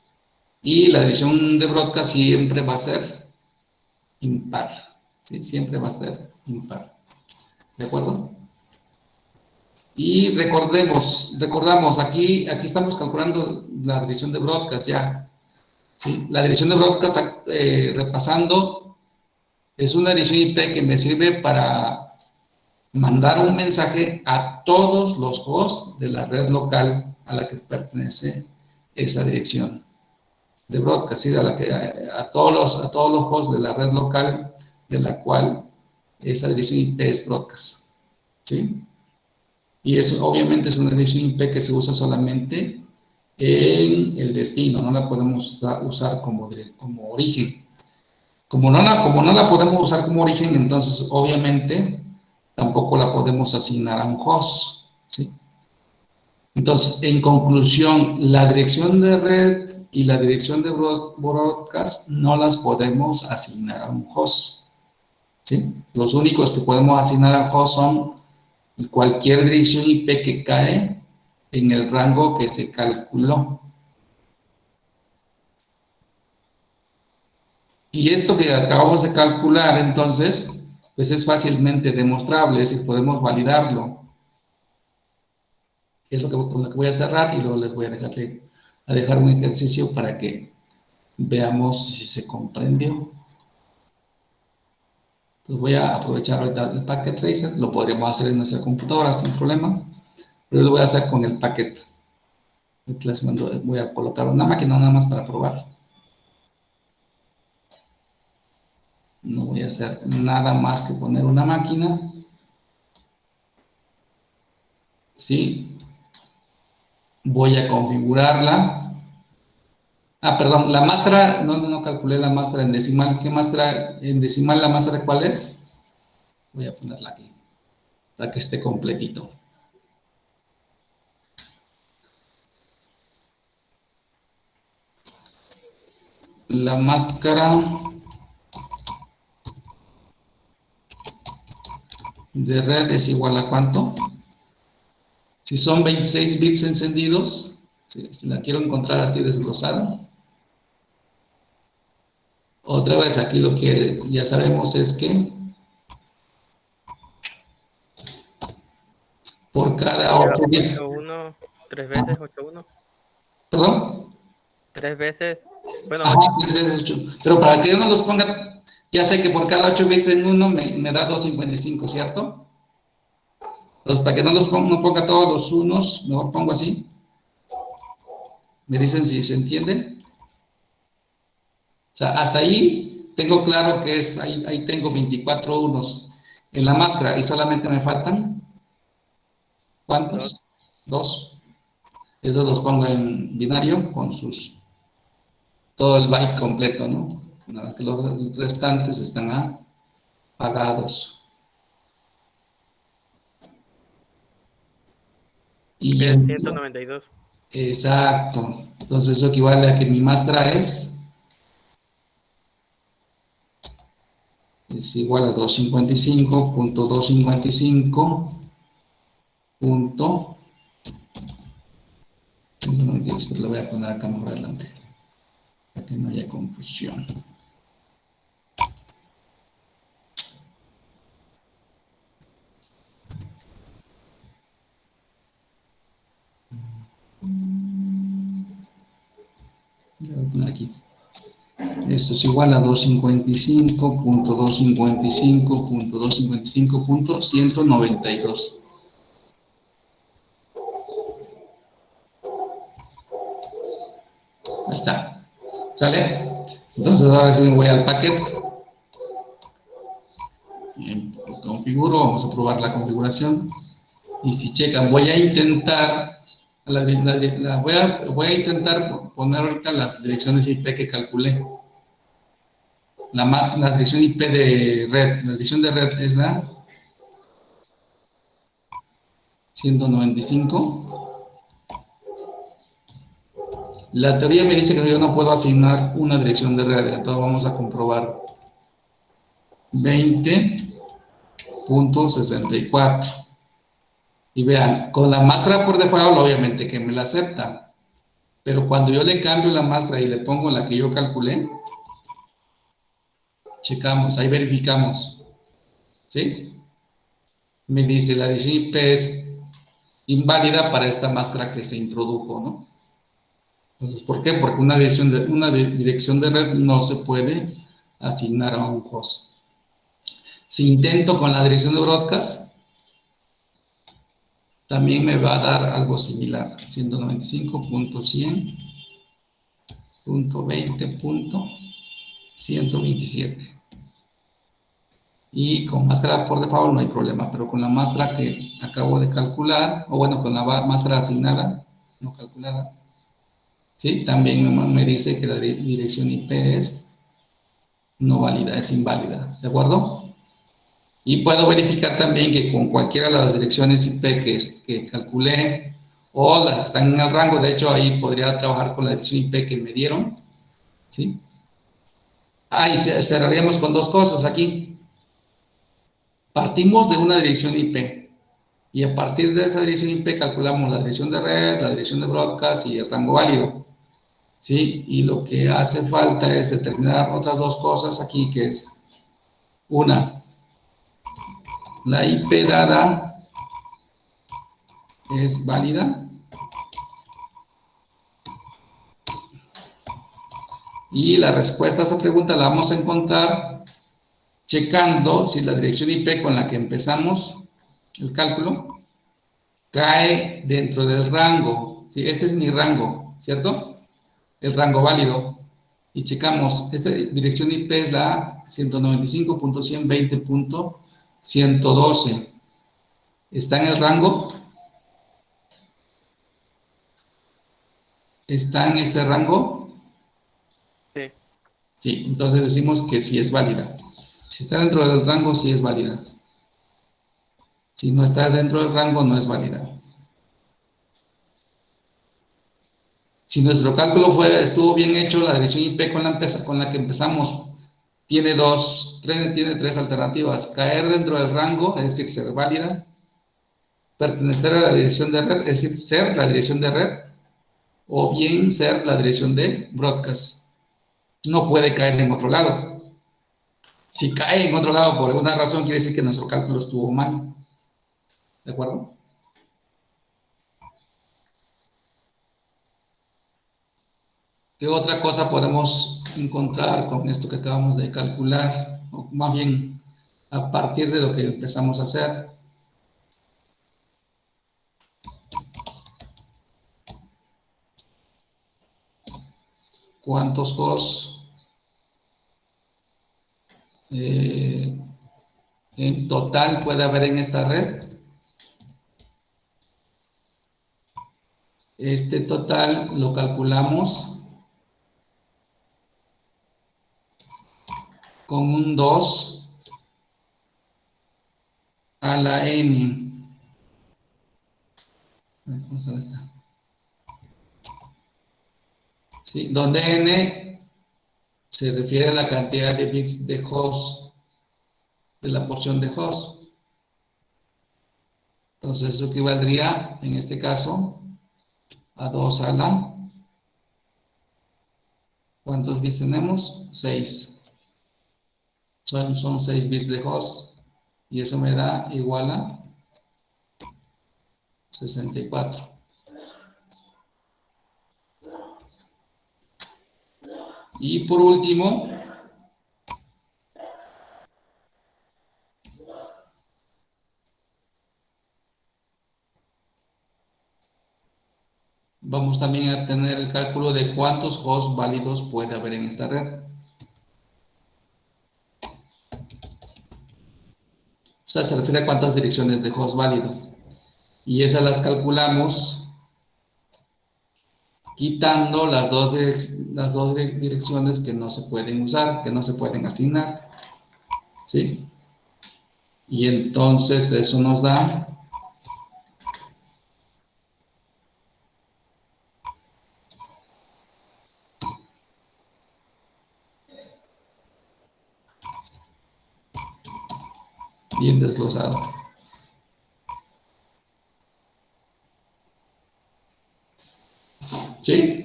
Y la dirección de broadcast siempre va a ser impar. ¿Sí? Siempre va a ser impar. ¿De acuerdo? Y recordamos, aquí estamos calculando la dirección de broadcast ya. ¿Sí? La dirección de broadcast, repasando, es una dirección IP que me sirve para mandar un mensaje a todos los hosts de la red local a la que pertenece esa dirección de broadcast, ¿sí? A todos los hosts de la red local de la cual esa dirección IP es broadcast. ¿Sí? Y eso obviamente es una dirección IP que se usa solamente en el destino, no la podemos usar como origen. Como no la podemos usar como origen, entonces obviamente tampoco la podemos asignar a un host. ¿Sí? Entonces, en conclusión, la dirección de red y la dirección de broadcast no las podemos asignar a un host. ¿Sí? Los únicos que podemos asignar a un host son cualquier dirección IP que cae en el rango que se calculó. Y esto que acabamos de calcular, entonces, pues es fácilmente demostrable, es decir, podemos validarlo. Es con lo que voy a cerrar y luego les voy a dejar un ejercicio para que veamos si se comprendió. Entonces voy a aprovechar ahorita el Packet Tracer, lo podríamos hacer en nuestra computadora sin problema, pero lo voy a hacer con el Packet. Les mando, voy a colocar una máquina nada más para probar. No voy a hacer nada más que poner una máquina. ¿Sí? Voy a configurarla. Ah, perdón, la máscara, no calculé la máscara en decimal. ¿Qué máscara? En decimal, ¿la máscara cuál es? Voy a ponerla aquí, para que esté completito. La máscara de red es igual a ¿cuánto? Si son 26 bits encendidos, si la quiero encontrar así desglosada. Otra vez aquí lo que ya sabemos es que por cada Sería 8 bits, 8-1, 3 veces 8-1, perdón, 3 veces, bueno, ajá, 3 veces 8, pero para que uno los ponga, ya sé que por cada 8 bits en uno me da 255, ¿cierto? Entonces, para que no ponga todos los unos, mejor pongo así. Me dicen si se entiende. O sea, hasta ahí tengo claro que es, ahí tengo 24 unos en la máscara y solamente me faltan, 2. ¿cuántos? Dos. Esos los pongo en binario con todo el byte completo, ¿no? Nada más que los restantes están apagados. Y ya, IP 192. exacto. Entonces eso equivale a que mi máscara es igual a 255.255. Punto. Pero lo voy a poner acá más adelante, para que no haya confusión. Lo voy a poner aquí. Esto es igual a 255.255.255.192. Ahí está. ¿Sale? Entonces ahora sí me voy al paquete. Bien, lo configuro, vamos a probar la configuración. Y si checan, voy a intentar voy a intentar poner ahorita las direcciones IP que calculé. La dirección IP de red, la dirección de red es la 195. La teoría me dice que yo no puedo asignar una dirección de red, entonces vamos a comprobar. 20.64. Y vean, con la máscara por default, obviamente que me la acepta. Pero cuando yo le cambio la máscara y le pongo la que yo calculé, checamos, ahí verificamos. ¿Sí? Me dice la dirección IP es inválida para esta máscara que se introdujo, ¿no? Entonces, ¿por qué? Porque una dirección de red no se puede asignar a un host. Si intento con la dirección de broadcast, también me va a dar algo similar, 195.100.20.127. Y con máscara por default no hay problema, pero con la máscara que acabo de calcular, o bueno, con la máscara asignada, no calculada, ¿sí? También me dice que la dirección IP es no válida, es inválida, ¿de acuerdo? Y puedo verificar también que con cualquiera de las direcciones IP que calculé, o las que están en el rango, de hecho ahí podría trabajar con la dirección IP que me dieron, ¿sí? Ahí cerraríamos con dos cosas aquí. Partimos de una dirección IP, y a partir de esa dirección IP calculamos la dirección de red, la dirección de broadcast y el rango válido, ¿sí? Y lo que hace falta es determinar otras dos cosas aquí, que es una, la IP dada es válida, y la respuesta a esa pregunta la vamos a encontrar checando si la dirección IP con la que empezamos el cálculo cae dentro del rango. ¿Sí? Este es mi rango, ¿cierto? El rango válido. y checamos, esta dirección IP es la 195.120.112. ¿Está en el rango? ¿Está en este rango? Sí. Sí, entonces decimos que sí es válida. Si está dentro del rango, sí es válida. Si no está dentro del rango, no es válida. Si nuestro cálculo estuvo bien hecho, la dirección IP con la que empezamos tiene tres alternativas. Caer dentro del rango, es decir, ser válida. Pertenecer a la dirección de red, es decir, ser la dirección de red. O bien ser la dirección de broadcast. No puede caer en otro lado. Si cae en otro lado por alguna razón, quiere decir que nuestro cálculo estuvo mal. ¿De acuerdo? ¿Qué otra cosa podemos encontrar con esto que acabamos de calcular? O más bien, a partir de lo que empezamos a hacer. ¿Cuántos hosts en total puede haber en esta red? Este total lo calculamos con un 2 a la n. Vamos a ver esta. ¿Sí? Donde n se refiere a la cantidad de bits de host, de la porción de host. Entonces eso equivaldría, en este caso, a 2 a la... ¿Cuántos bits tenemos? 6. Son 6 bits de host. Y eso me da igual a 64. Y por último, vamos también a tener el cálculo de cuántos hosts válidos puede haber en esta red. O sea, se refiere a cuántas direcciones de host válidos. Y esas las calculamos quitando las dos direcciones que no se pueden usar, que no se pueden asignar. ¿Sí? Y entonces eso nos da bien desglosado. ¿Sí?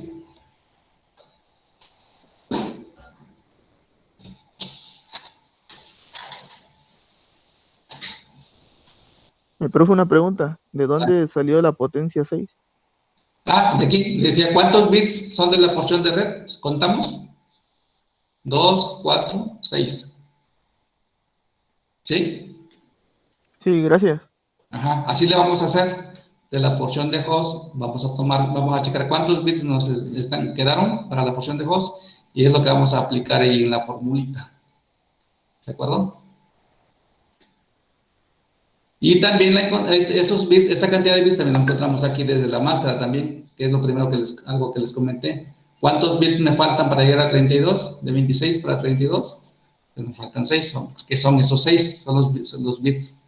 Profe, una pregunta. ¿De dónde salió la potencia 6? Ah, de aquí decía, ¿cuántos bits son de la porción de red? ¿Contamos? 2, 4, 6. ¿Sí? Sí, gracias. Ajá, así le vamos a hacer de la porción de host. Vamos a checar cuántos bits nos quedaron para la porción de host y es lo que vamos a aplicar ahí en la formulita. ¿De acuerdo? Y también esos bits, esa cantidad de bits también la encontramos aquí desde la máscara también, que es lo primero algo que les comenté. ¿Cuántos bits me faltan para llegar a 32? De 26 para 32. Pues me faltan 6, que son esos 6, son los bits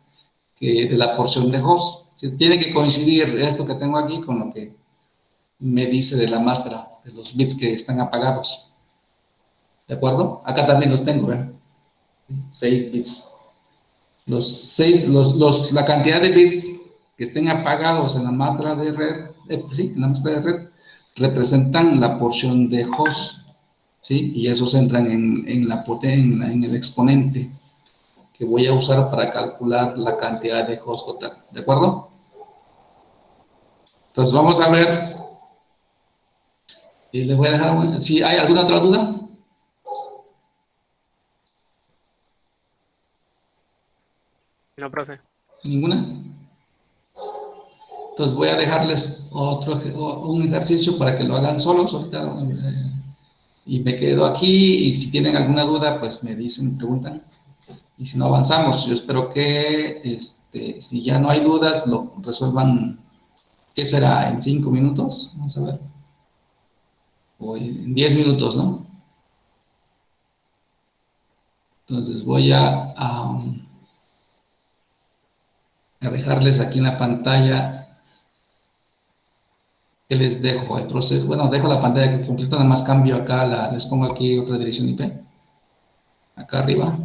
de la porción de host. Tiene que coincidir esto que tengo aquí con lo que me dice de la máscara, de los bits que están apagados. ¿De acuerdo? Acá también los tengo, ¿ven? 6 bits. La cantidad de bits que estén apagados en la máscara de red, en la máscara de red, representan la porción de host, ¿sí? Y esos entran en el exponente que voy a usar para calcular la cantidad de host total, ¿de acuerdo? Entonces vamos a ver, y les voy a dejar, si hay alguna otra duda. No, profe. ¿Ninguna? Entonces voy a dejarles un ejercicio para que lo hagan solos ahorita. Y me quedo aquí y si tienen alguna duda, pues me dicen, me preguntan. Y si no avanzamos, yo espero que si ya no hay dudas, lo resuelvan, ¿qué será? ¿En 5 minutos? Vamos a ver. O en 10 minutos, ¿no? Entonces voy a dejarles aquí en la pantalla que les dejo el proceso. Bueno, dejo la pantalla que completa, nada más cambio acá, les pongo aquí otra dirección IP, acá arriba.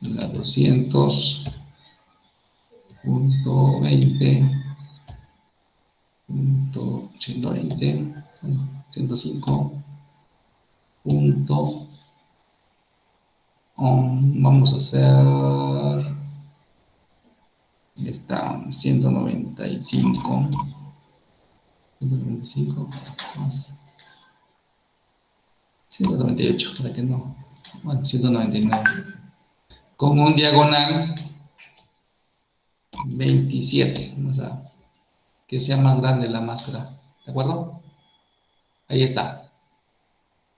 La 200.20.120, bueno, 105. Vamos a hacer esta 195 más 198, para que no, bueno, 199, con un diagonal 27, o sea, que sea más grande la máscara, ¿de acuerdo? Ahí está.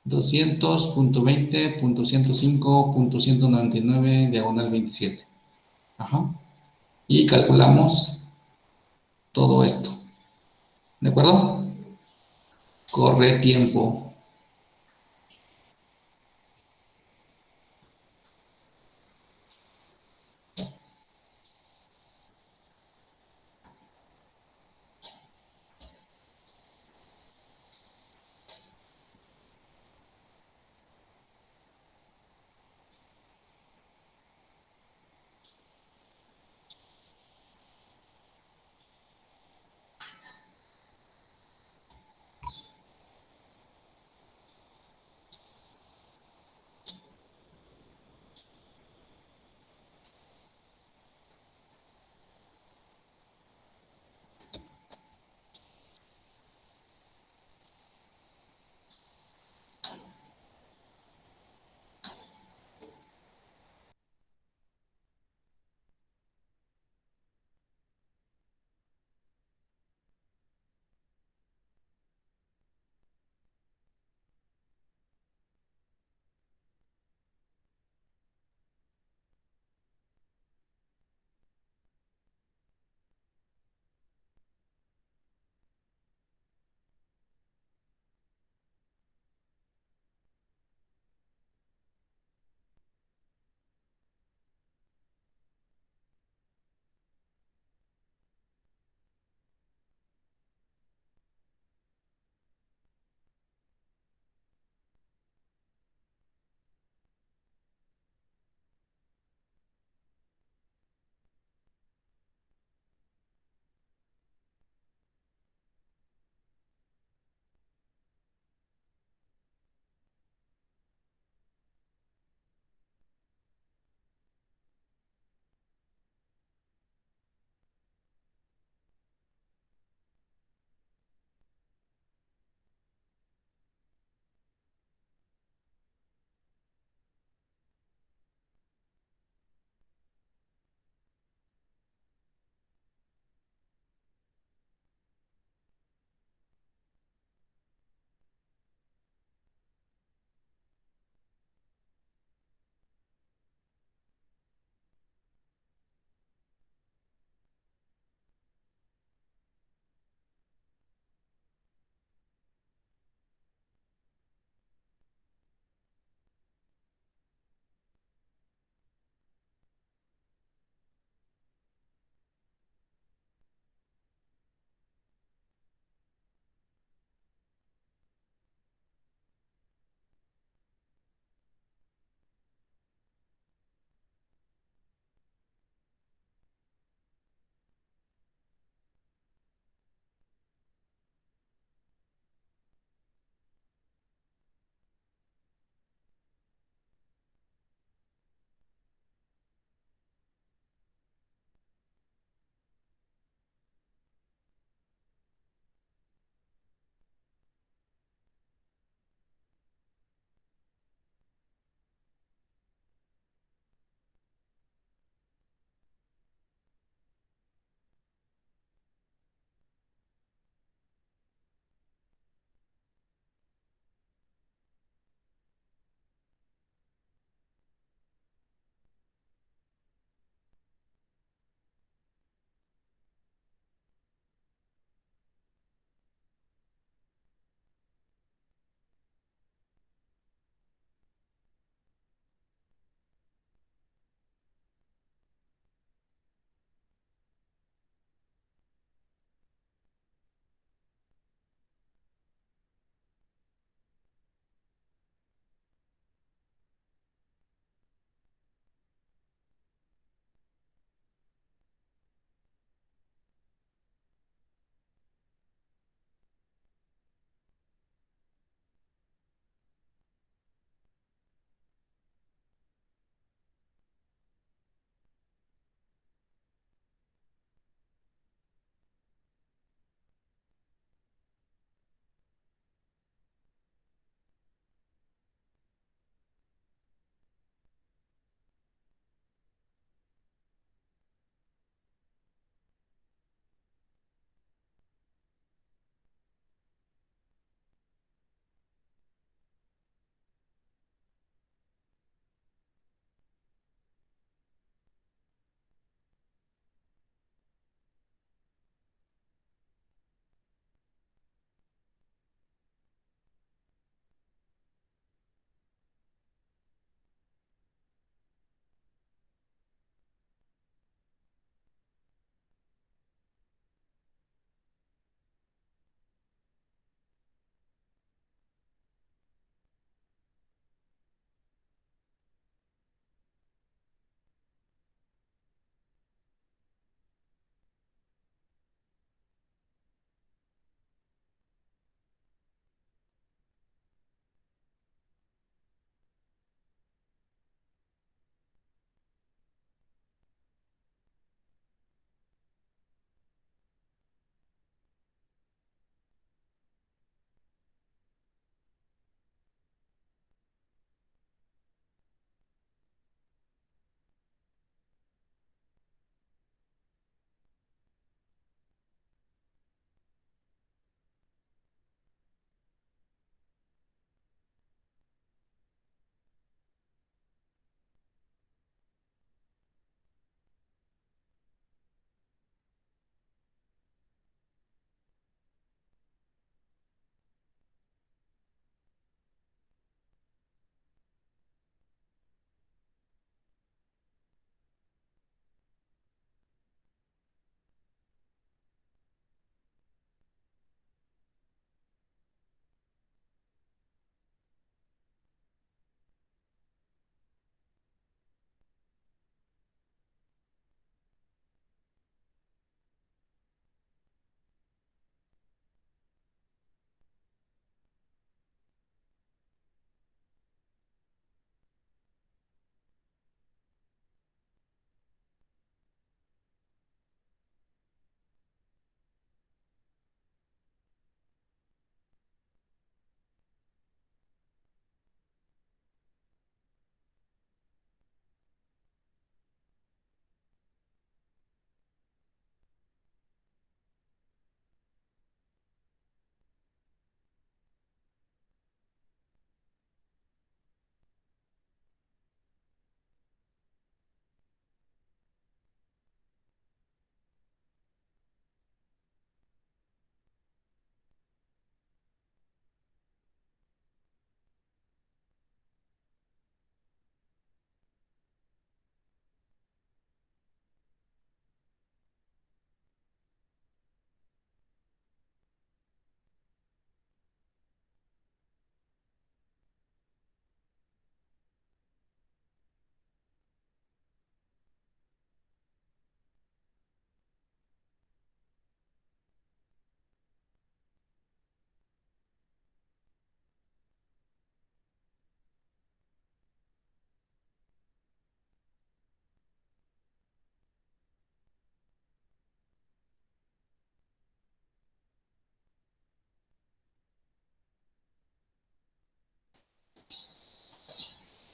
200.20.105.199 diagonal 27. Ajá. Y calculamos todo esto. ¿De acuerdo? Corre tiempo.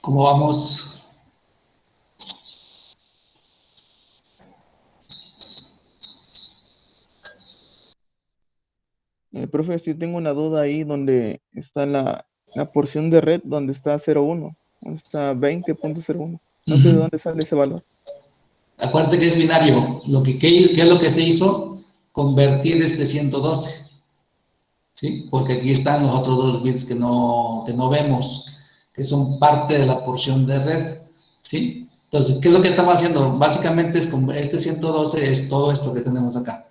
¿Cómo vamos? Profe, sí tengo una duda ahí donde está la porción de red donde está 0,1, donde está 20,01. No sé de Ujú. dónde sale ese valor. Acuérdate que es binario. ¿Qué es lo que se hizo? Convertir este 112, ¿sí? Porque aquí están los otros 2 bits que no vemos, que son parte de la porción de red, ¿sí? Entonces, ¿qué es lo que estamos haciendo? Básicamente este 112 es todo esto que tenemos acá,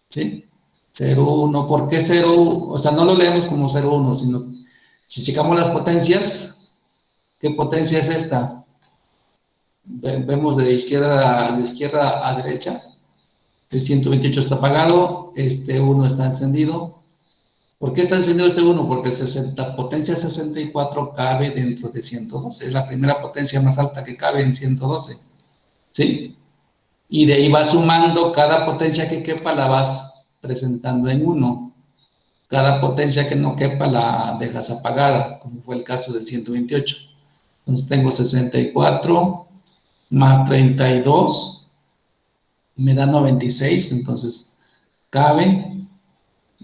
¿sí? 0,1, ¿por qué 0? O sea, no lo leemos como 0,1, sino si checamos las potencias, ¿qué potencia es esta? Vemos de izquierda a derecha, el 128 está apagado, este 1 está encendido. ¿Por qué está encendido este 1? Porque potencia 64 cabe dentro de 112, es la primera potencia más alta que cabe en 112, ¿sí? Y de ahí vas sumando, cada potencia que quepa la vas presentando en 1. Cada potencia que no quepa la dejas apagada, como fue el caso del 128. Entonces tengo 64 más 32, me da 96, entonces cabe,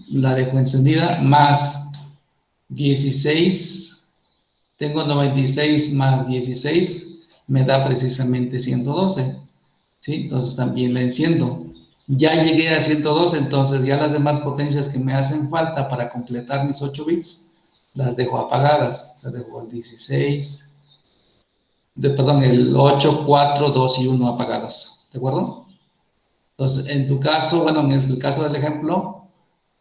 la dejo encendida, más 16, tengo 96 más 16, me da precisamente 112, ¿sí? Entonces también la enciendo. Ya llegué a 112, entonces ya las demás potencias que me hacen falta para completar mis 8 bits, las dejo apagadas. O sea, dejo el 16, perdón, el 8, 4, 2 y 1 apagadas, ¿de acuerdo? Entonces, en tu caso, bueno, en el caso del ejemplo,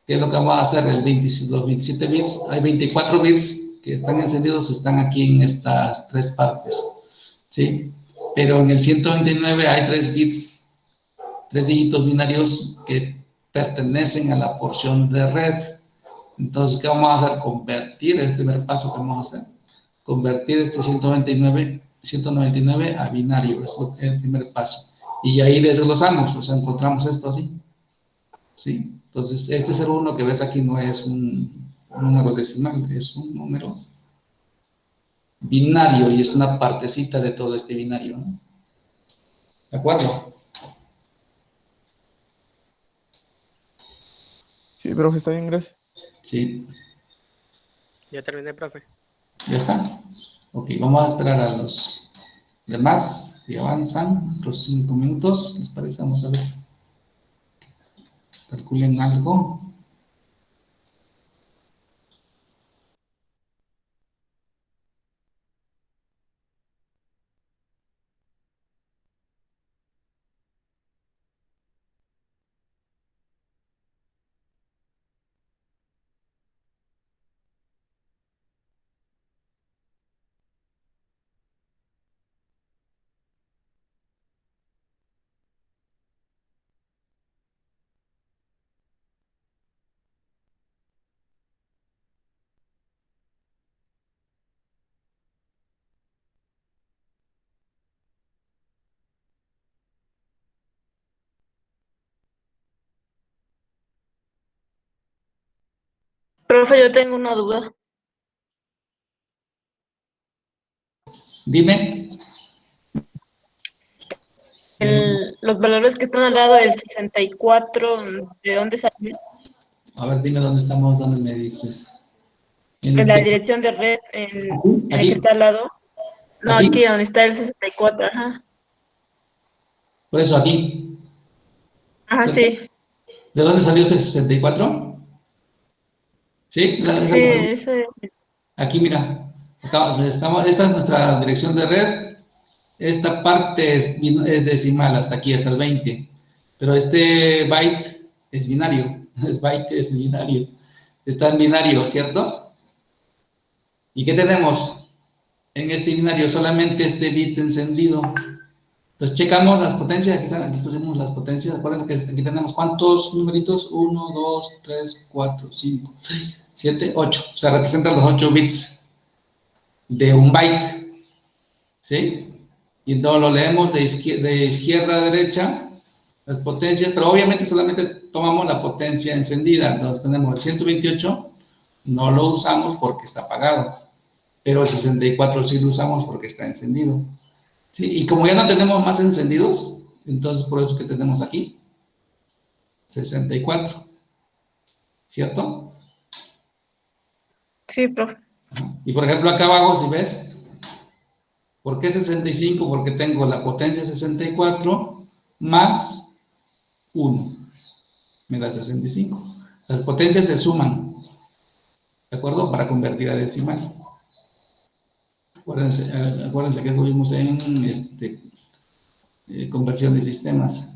¿qué es lo que vamos a hacer? Los 27 bits, hay 24 bits que están encendidos, están aquí en estas 3 partes, ¿sí? Pero en el 129 hay 3 bits, 3 dígitos binarios que pertenecen a la porción de red. Entonces, ¿qué vamos a hacer? Convertir, el primer paso que vamos a hacer, convertir este 199 a binario, es el primer paso. Y ahí desglosamos, o sea, encontramos esto así, ¿sí? Entonces, este 0,1 que ves aquí no es un número decimal, es un número binario y es una partecita de todo este binario, ¿no? ¿De acuerdo? Sí, profe, está bien, gracias. Sí, Ya terminé, profe. ya está. Ok, vamos a esperar a los demás, si avanzan los 5 minutos, ¿les parece? Vamos a ver, calculen algo. Profe, yo tengo una duda. Dime. Los valores que están al lado del 64, ¿de dónde salen? A ver, dime dónde estamos, dónde me dices. En la dirección de red, en el que Aquí, está al lado. No, aquí, aquí donde está el 64, ajá. por eso aquí. Ajá, sí. ¿De dónde salió ese 64? ¿Sí? Sí, eso es. Aquí, mira. Esta es nuestra dirección de red. Esta parte es decimal hasta aquí, hasta el 20. Pero este byte es binario. Es byte, es binario. Está en binario, ¿cierto? ¿Y qué tenemos en este binario? Solamente este bit encendido. Entonces, checamos las potencias. Aquí pusimos las potencias. Acuérdense que aquí tenemos ¿cuántos numeritos? 1, 2, 3, 4, 5, 6, 7, 8. O sea, representan los 8 bits de un byte. ¿Sí? Y entonces lo leemos de izquierda a derecha, las potencias, pero obviamente solamente tomamos la potencia encendida. Entonces tenemos el 128, no lo usamos porque está apagado. pero el 64 sí lo usamos porque está encendido. ¿Sí? Y como ya no tenemos más encendidos, entonces por eso es que tenemos aquí 64, ¿cierto? Sí, profe. Ajá. Y por ejemplo acá abajo, si ves, ¿por qué 65? Porque tengo la potencia 64 más 1, me da 65. Las potencias se suman, ¿de acuerdo? Para convertir a decimal. Acuérdense que estuvimos en conversión de sistemas.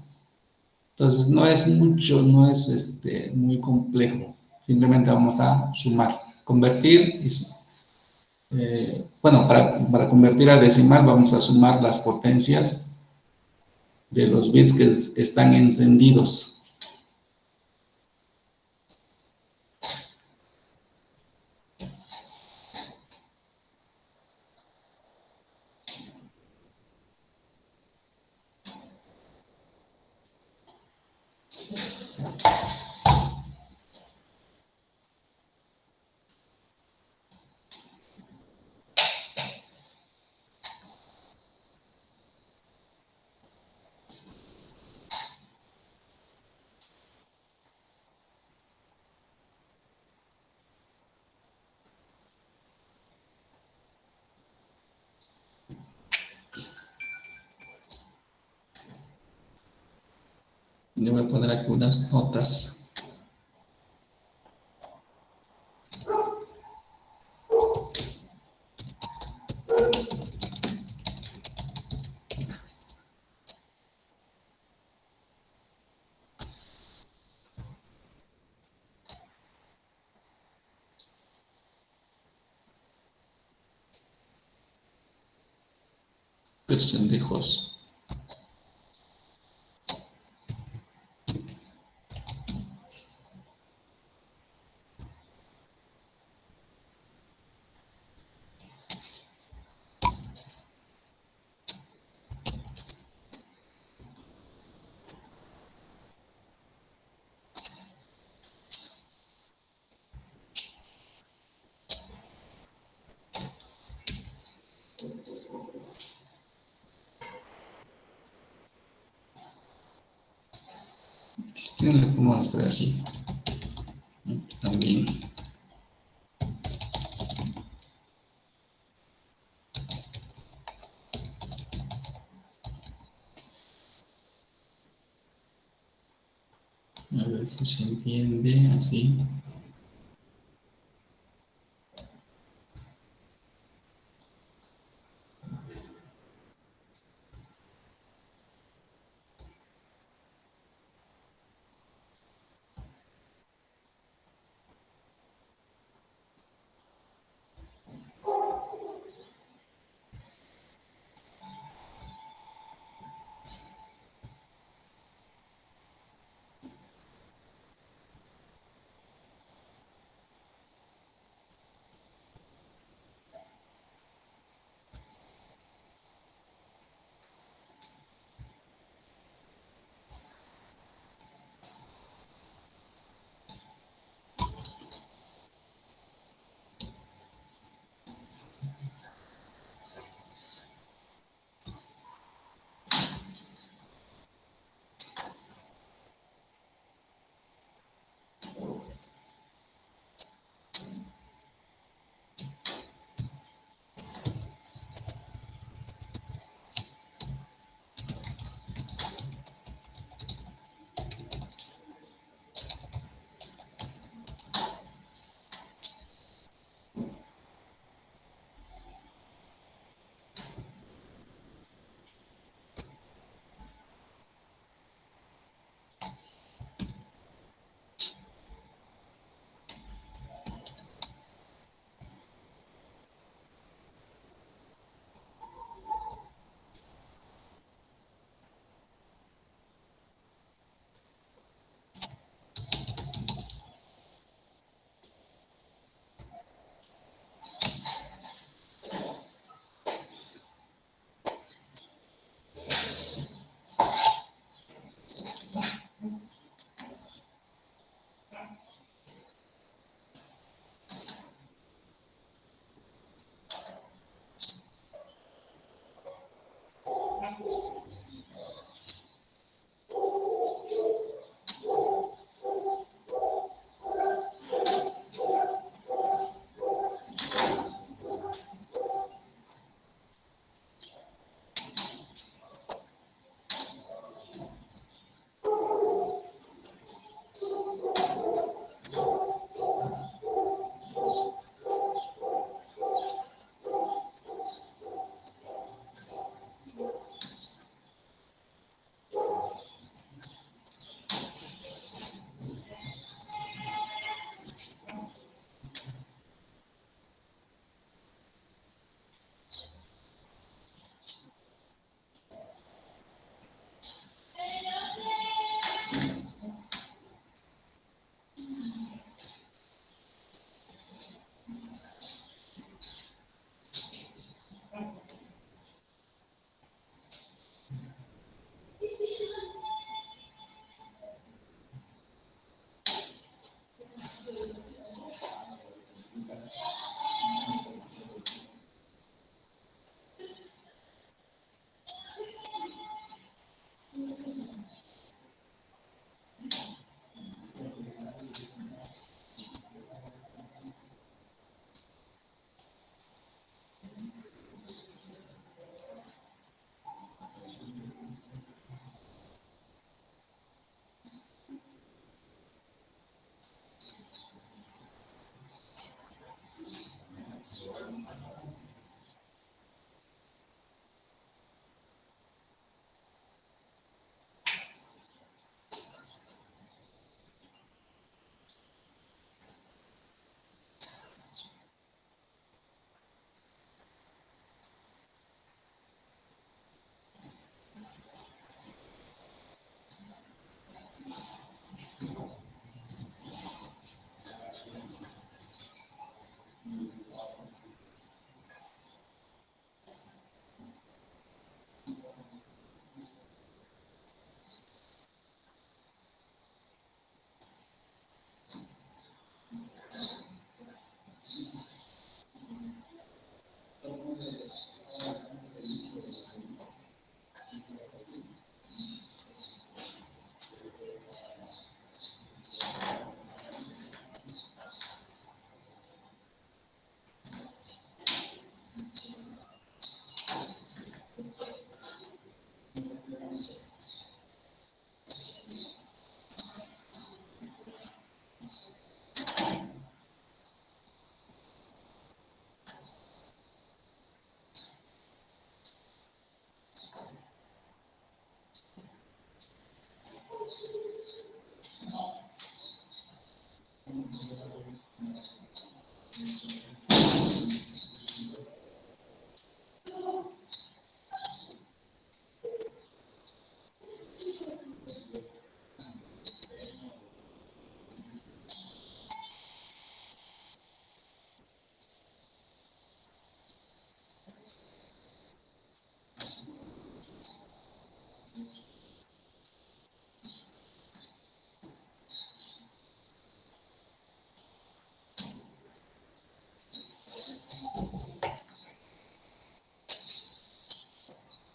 Entonces, no es mucho, no es muy complejo. Simplemente vamos a sumar, convertir y sumar. Bueno, para convertir a decimal vamos a sumar las potencias de los bits que están encendidos. Yo voy a poner aquí unas notas. Versión de host. Le podemos hacer así. También. A ver si se entiende así.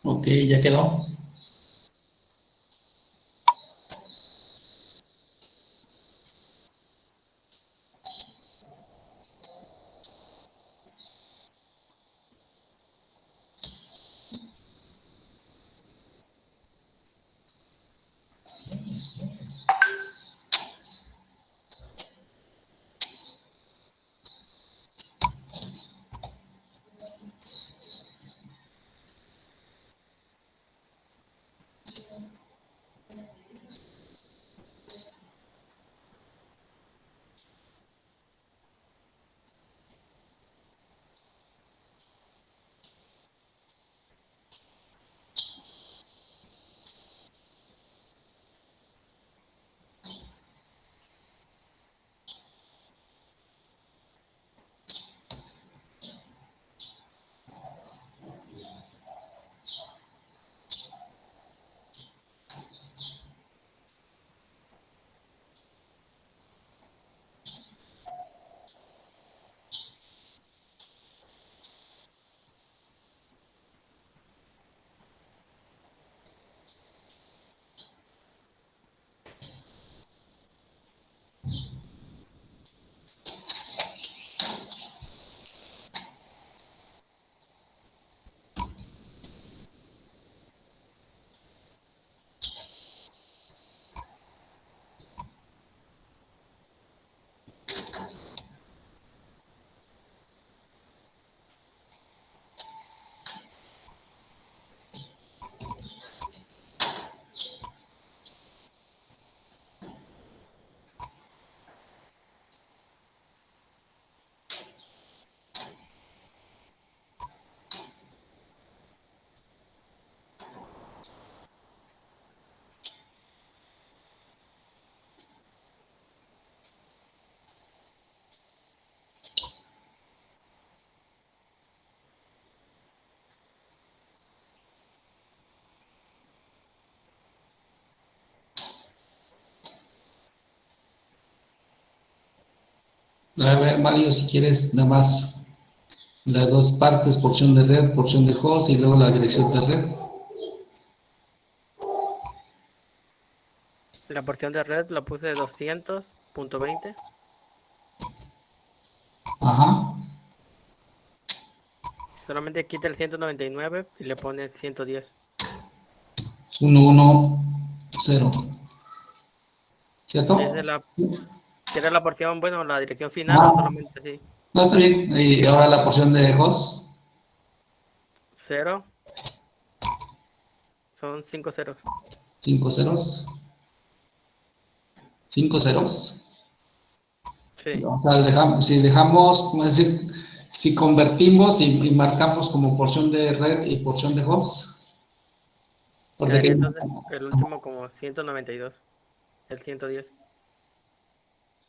Ok, ya quedó. A ver, Mario, si quieres, nada más las dos partes, porción de red, porción de host y luego la dirección de red. La porción de red la puse 200.20. Ajá. Solamente quita el 199 y le pone 110. 110. Sí, esa es ¿Cierto? la, ¿quieres la porción, bueno, la dirección final o Ajá. solamente así? No, está bien. Y ahora la porción de host. 0, son 5 ceros. 5 ceros. 5 ceros. Sí, O sea, si dejamos, como decir, si convertimos y marcamos como porción de red y porción de host, porque quedaría aquí, entonces el último como 192, el 110.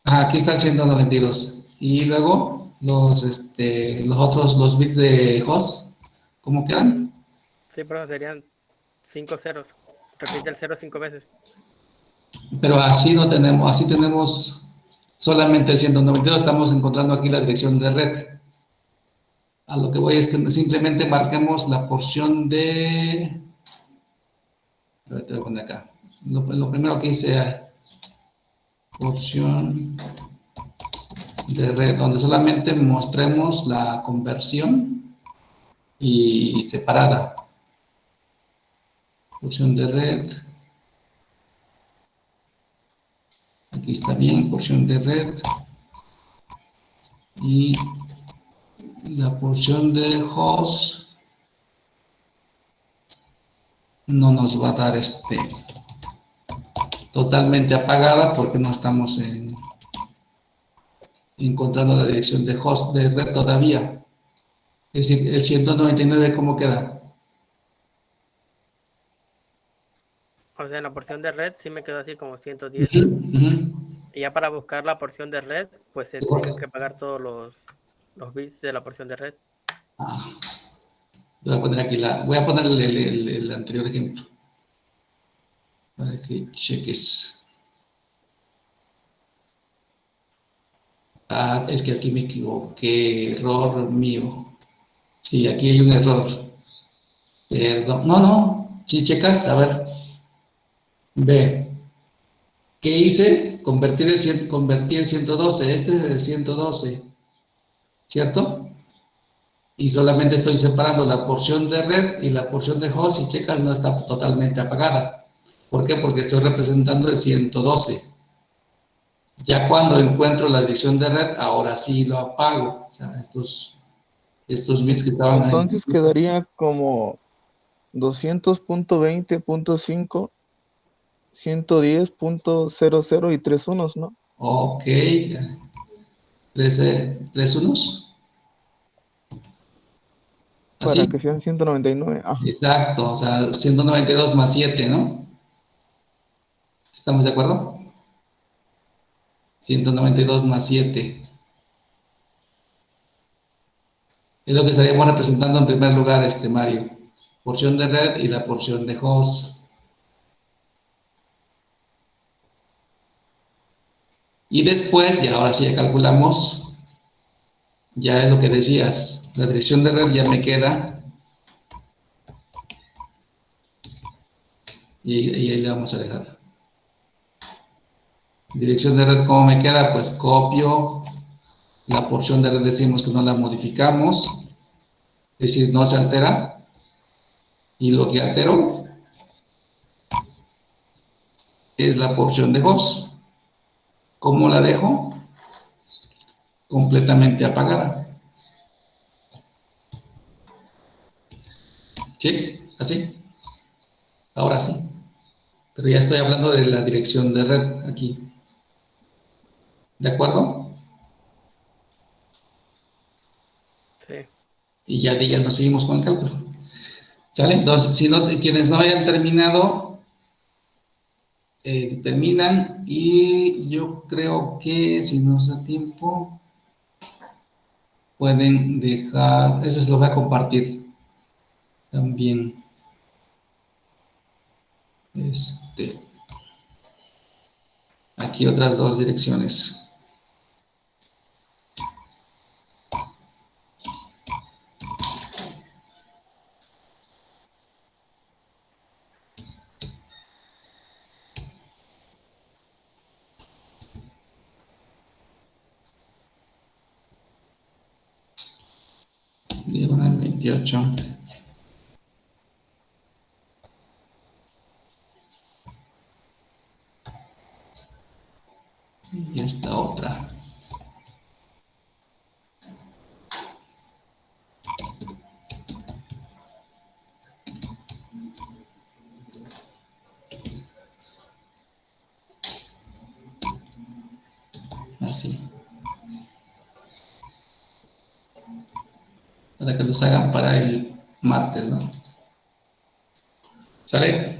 aquí está el 192. Y luego los otros, los bits de host, ¿cómo Mm, quedan? sí, pero serían 5 ceros. Repite el 0 5 veces. Pero así no tenemos, así tenemos solamente el 192, estamos encontrando aquí la dirección de red. A lo que voy es que simplemente marquemos la porción de... A ver, te voy a poner acá. Lo primero que hice, porción de red, donde solamente mostremos la conversión y separada. Porción de red. Aquí está bien, porción de red. Y la porción de host no nos va a dar totalmente apagada porque no estamos encontrando la dirección de host de red todavía. Es decir, el 199, ¿cómo queda? O sea, en la porción de red sí me quedó así como 110. Ujú, ujú. Y ya para buscar la porción de red, pues se tienen que pagar todos los bits de la porción de red. Ah, voy a poner aquí voy a poner el anterior ejemplo para que cheques. Ah, es que aquí me equivoqué, error mío. Sí, aquí hay un error. Perdón, no, si checas, a ver, ve, ¿qué hice? Convertí el 112, este es el 112, ¿cierto? Y solamente estoy separando la porción de red y la porción de host, si checas no está totalmente apagada. ¿Por qué? Porque estoy representando el 112. Ya cuando encuentro la dirección de red, ahora sí lo apago. O sea, estos bits que estaban ahí. Entonces quedaría como 200.20.5, 110.00 y 3 unos, ¿no? Ok. 3 unos. Para Así. que sean 199. Ajá. Exacto. O sea, 192 más 7, ¿no? ¿Estamos de acuerdo? 192 más 7. Es lo que estaríamos representando en primer lugar, Mario. Porción de red y la porción de host. Y después, y ahora sí ya calculamos, ya es lo que decías, la dirección de red ya me queda, y ahí le vamos a dejar. Dirección de red, ¿cómo me queda? Pues copio, la porción de red decimos que no la modificamos, es decir, no se altera, y lo que altero es la porción de host. ¿Cómo la dejo? Completamente apagada. ¿Sí? ¿Así? Ahora sí. Pero ya estoy hablando de la dirección de red aquí. ¿De acuerdo? Sí. Y ya nos seguimos con el cálculo. ¿Sale? Entonces, si no, quienes no hayan terminado, terminan, y yo creo que si nos da tiempo, pueden dejar, eso se lo voy a compartir también. Aquí otras dos direcciones. Diagonal 28. Y esta otra. Así. Para que los hagan para el martes, ¿no? ¿Sale?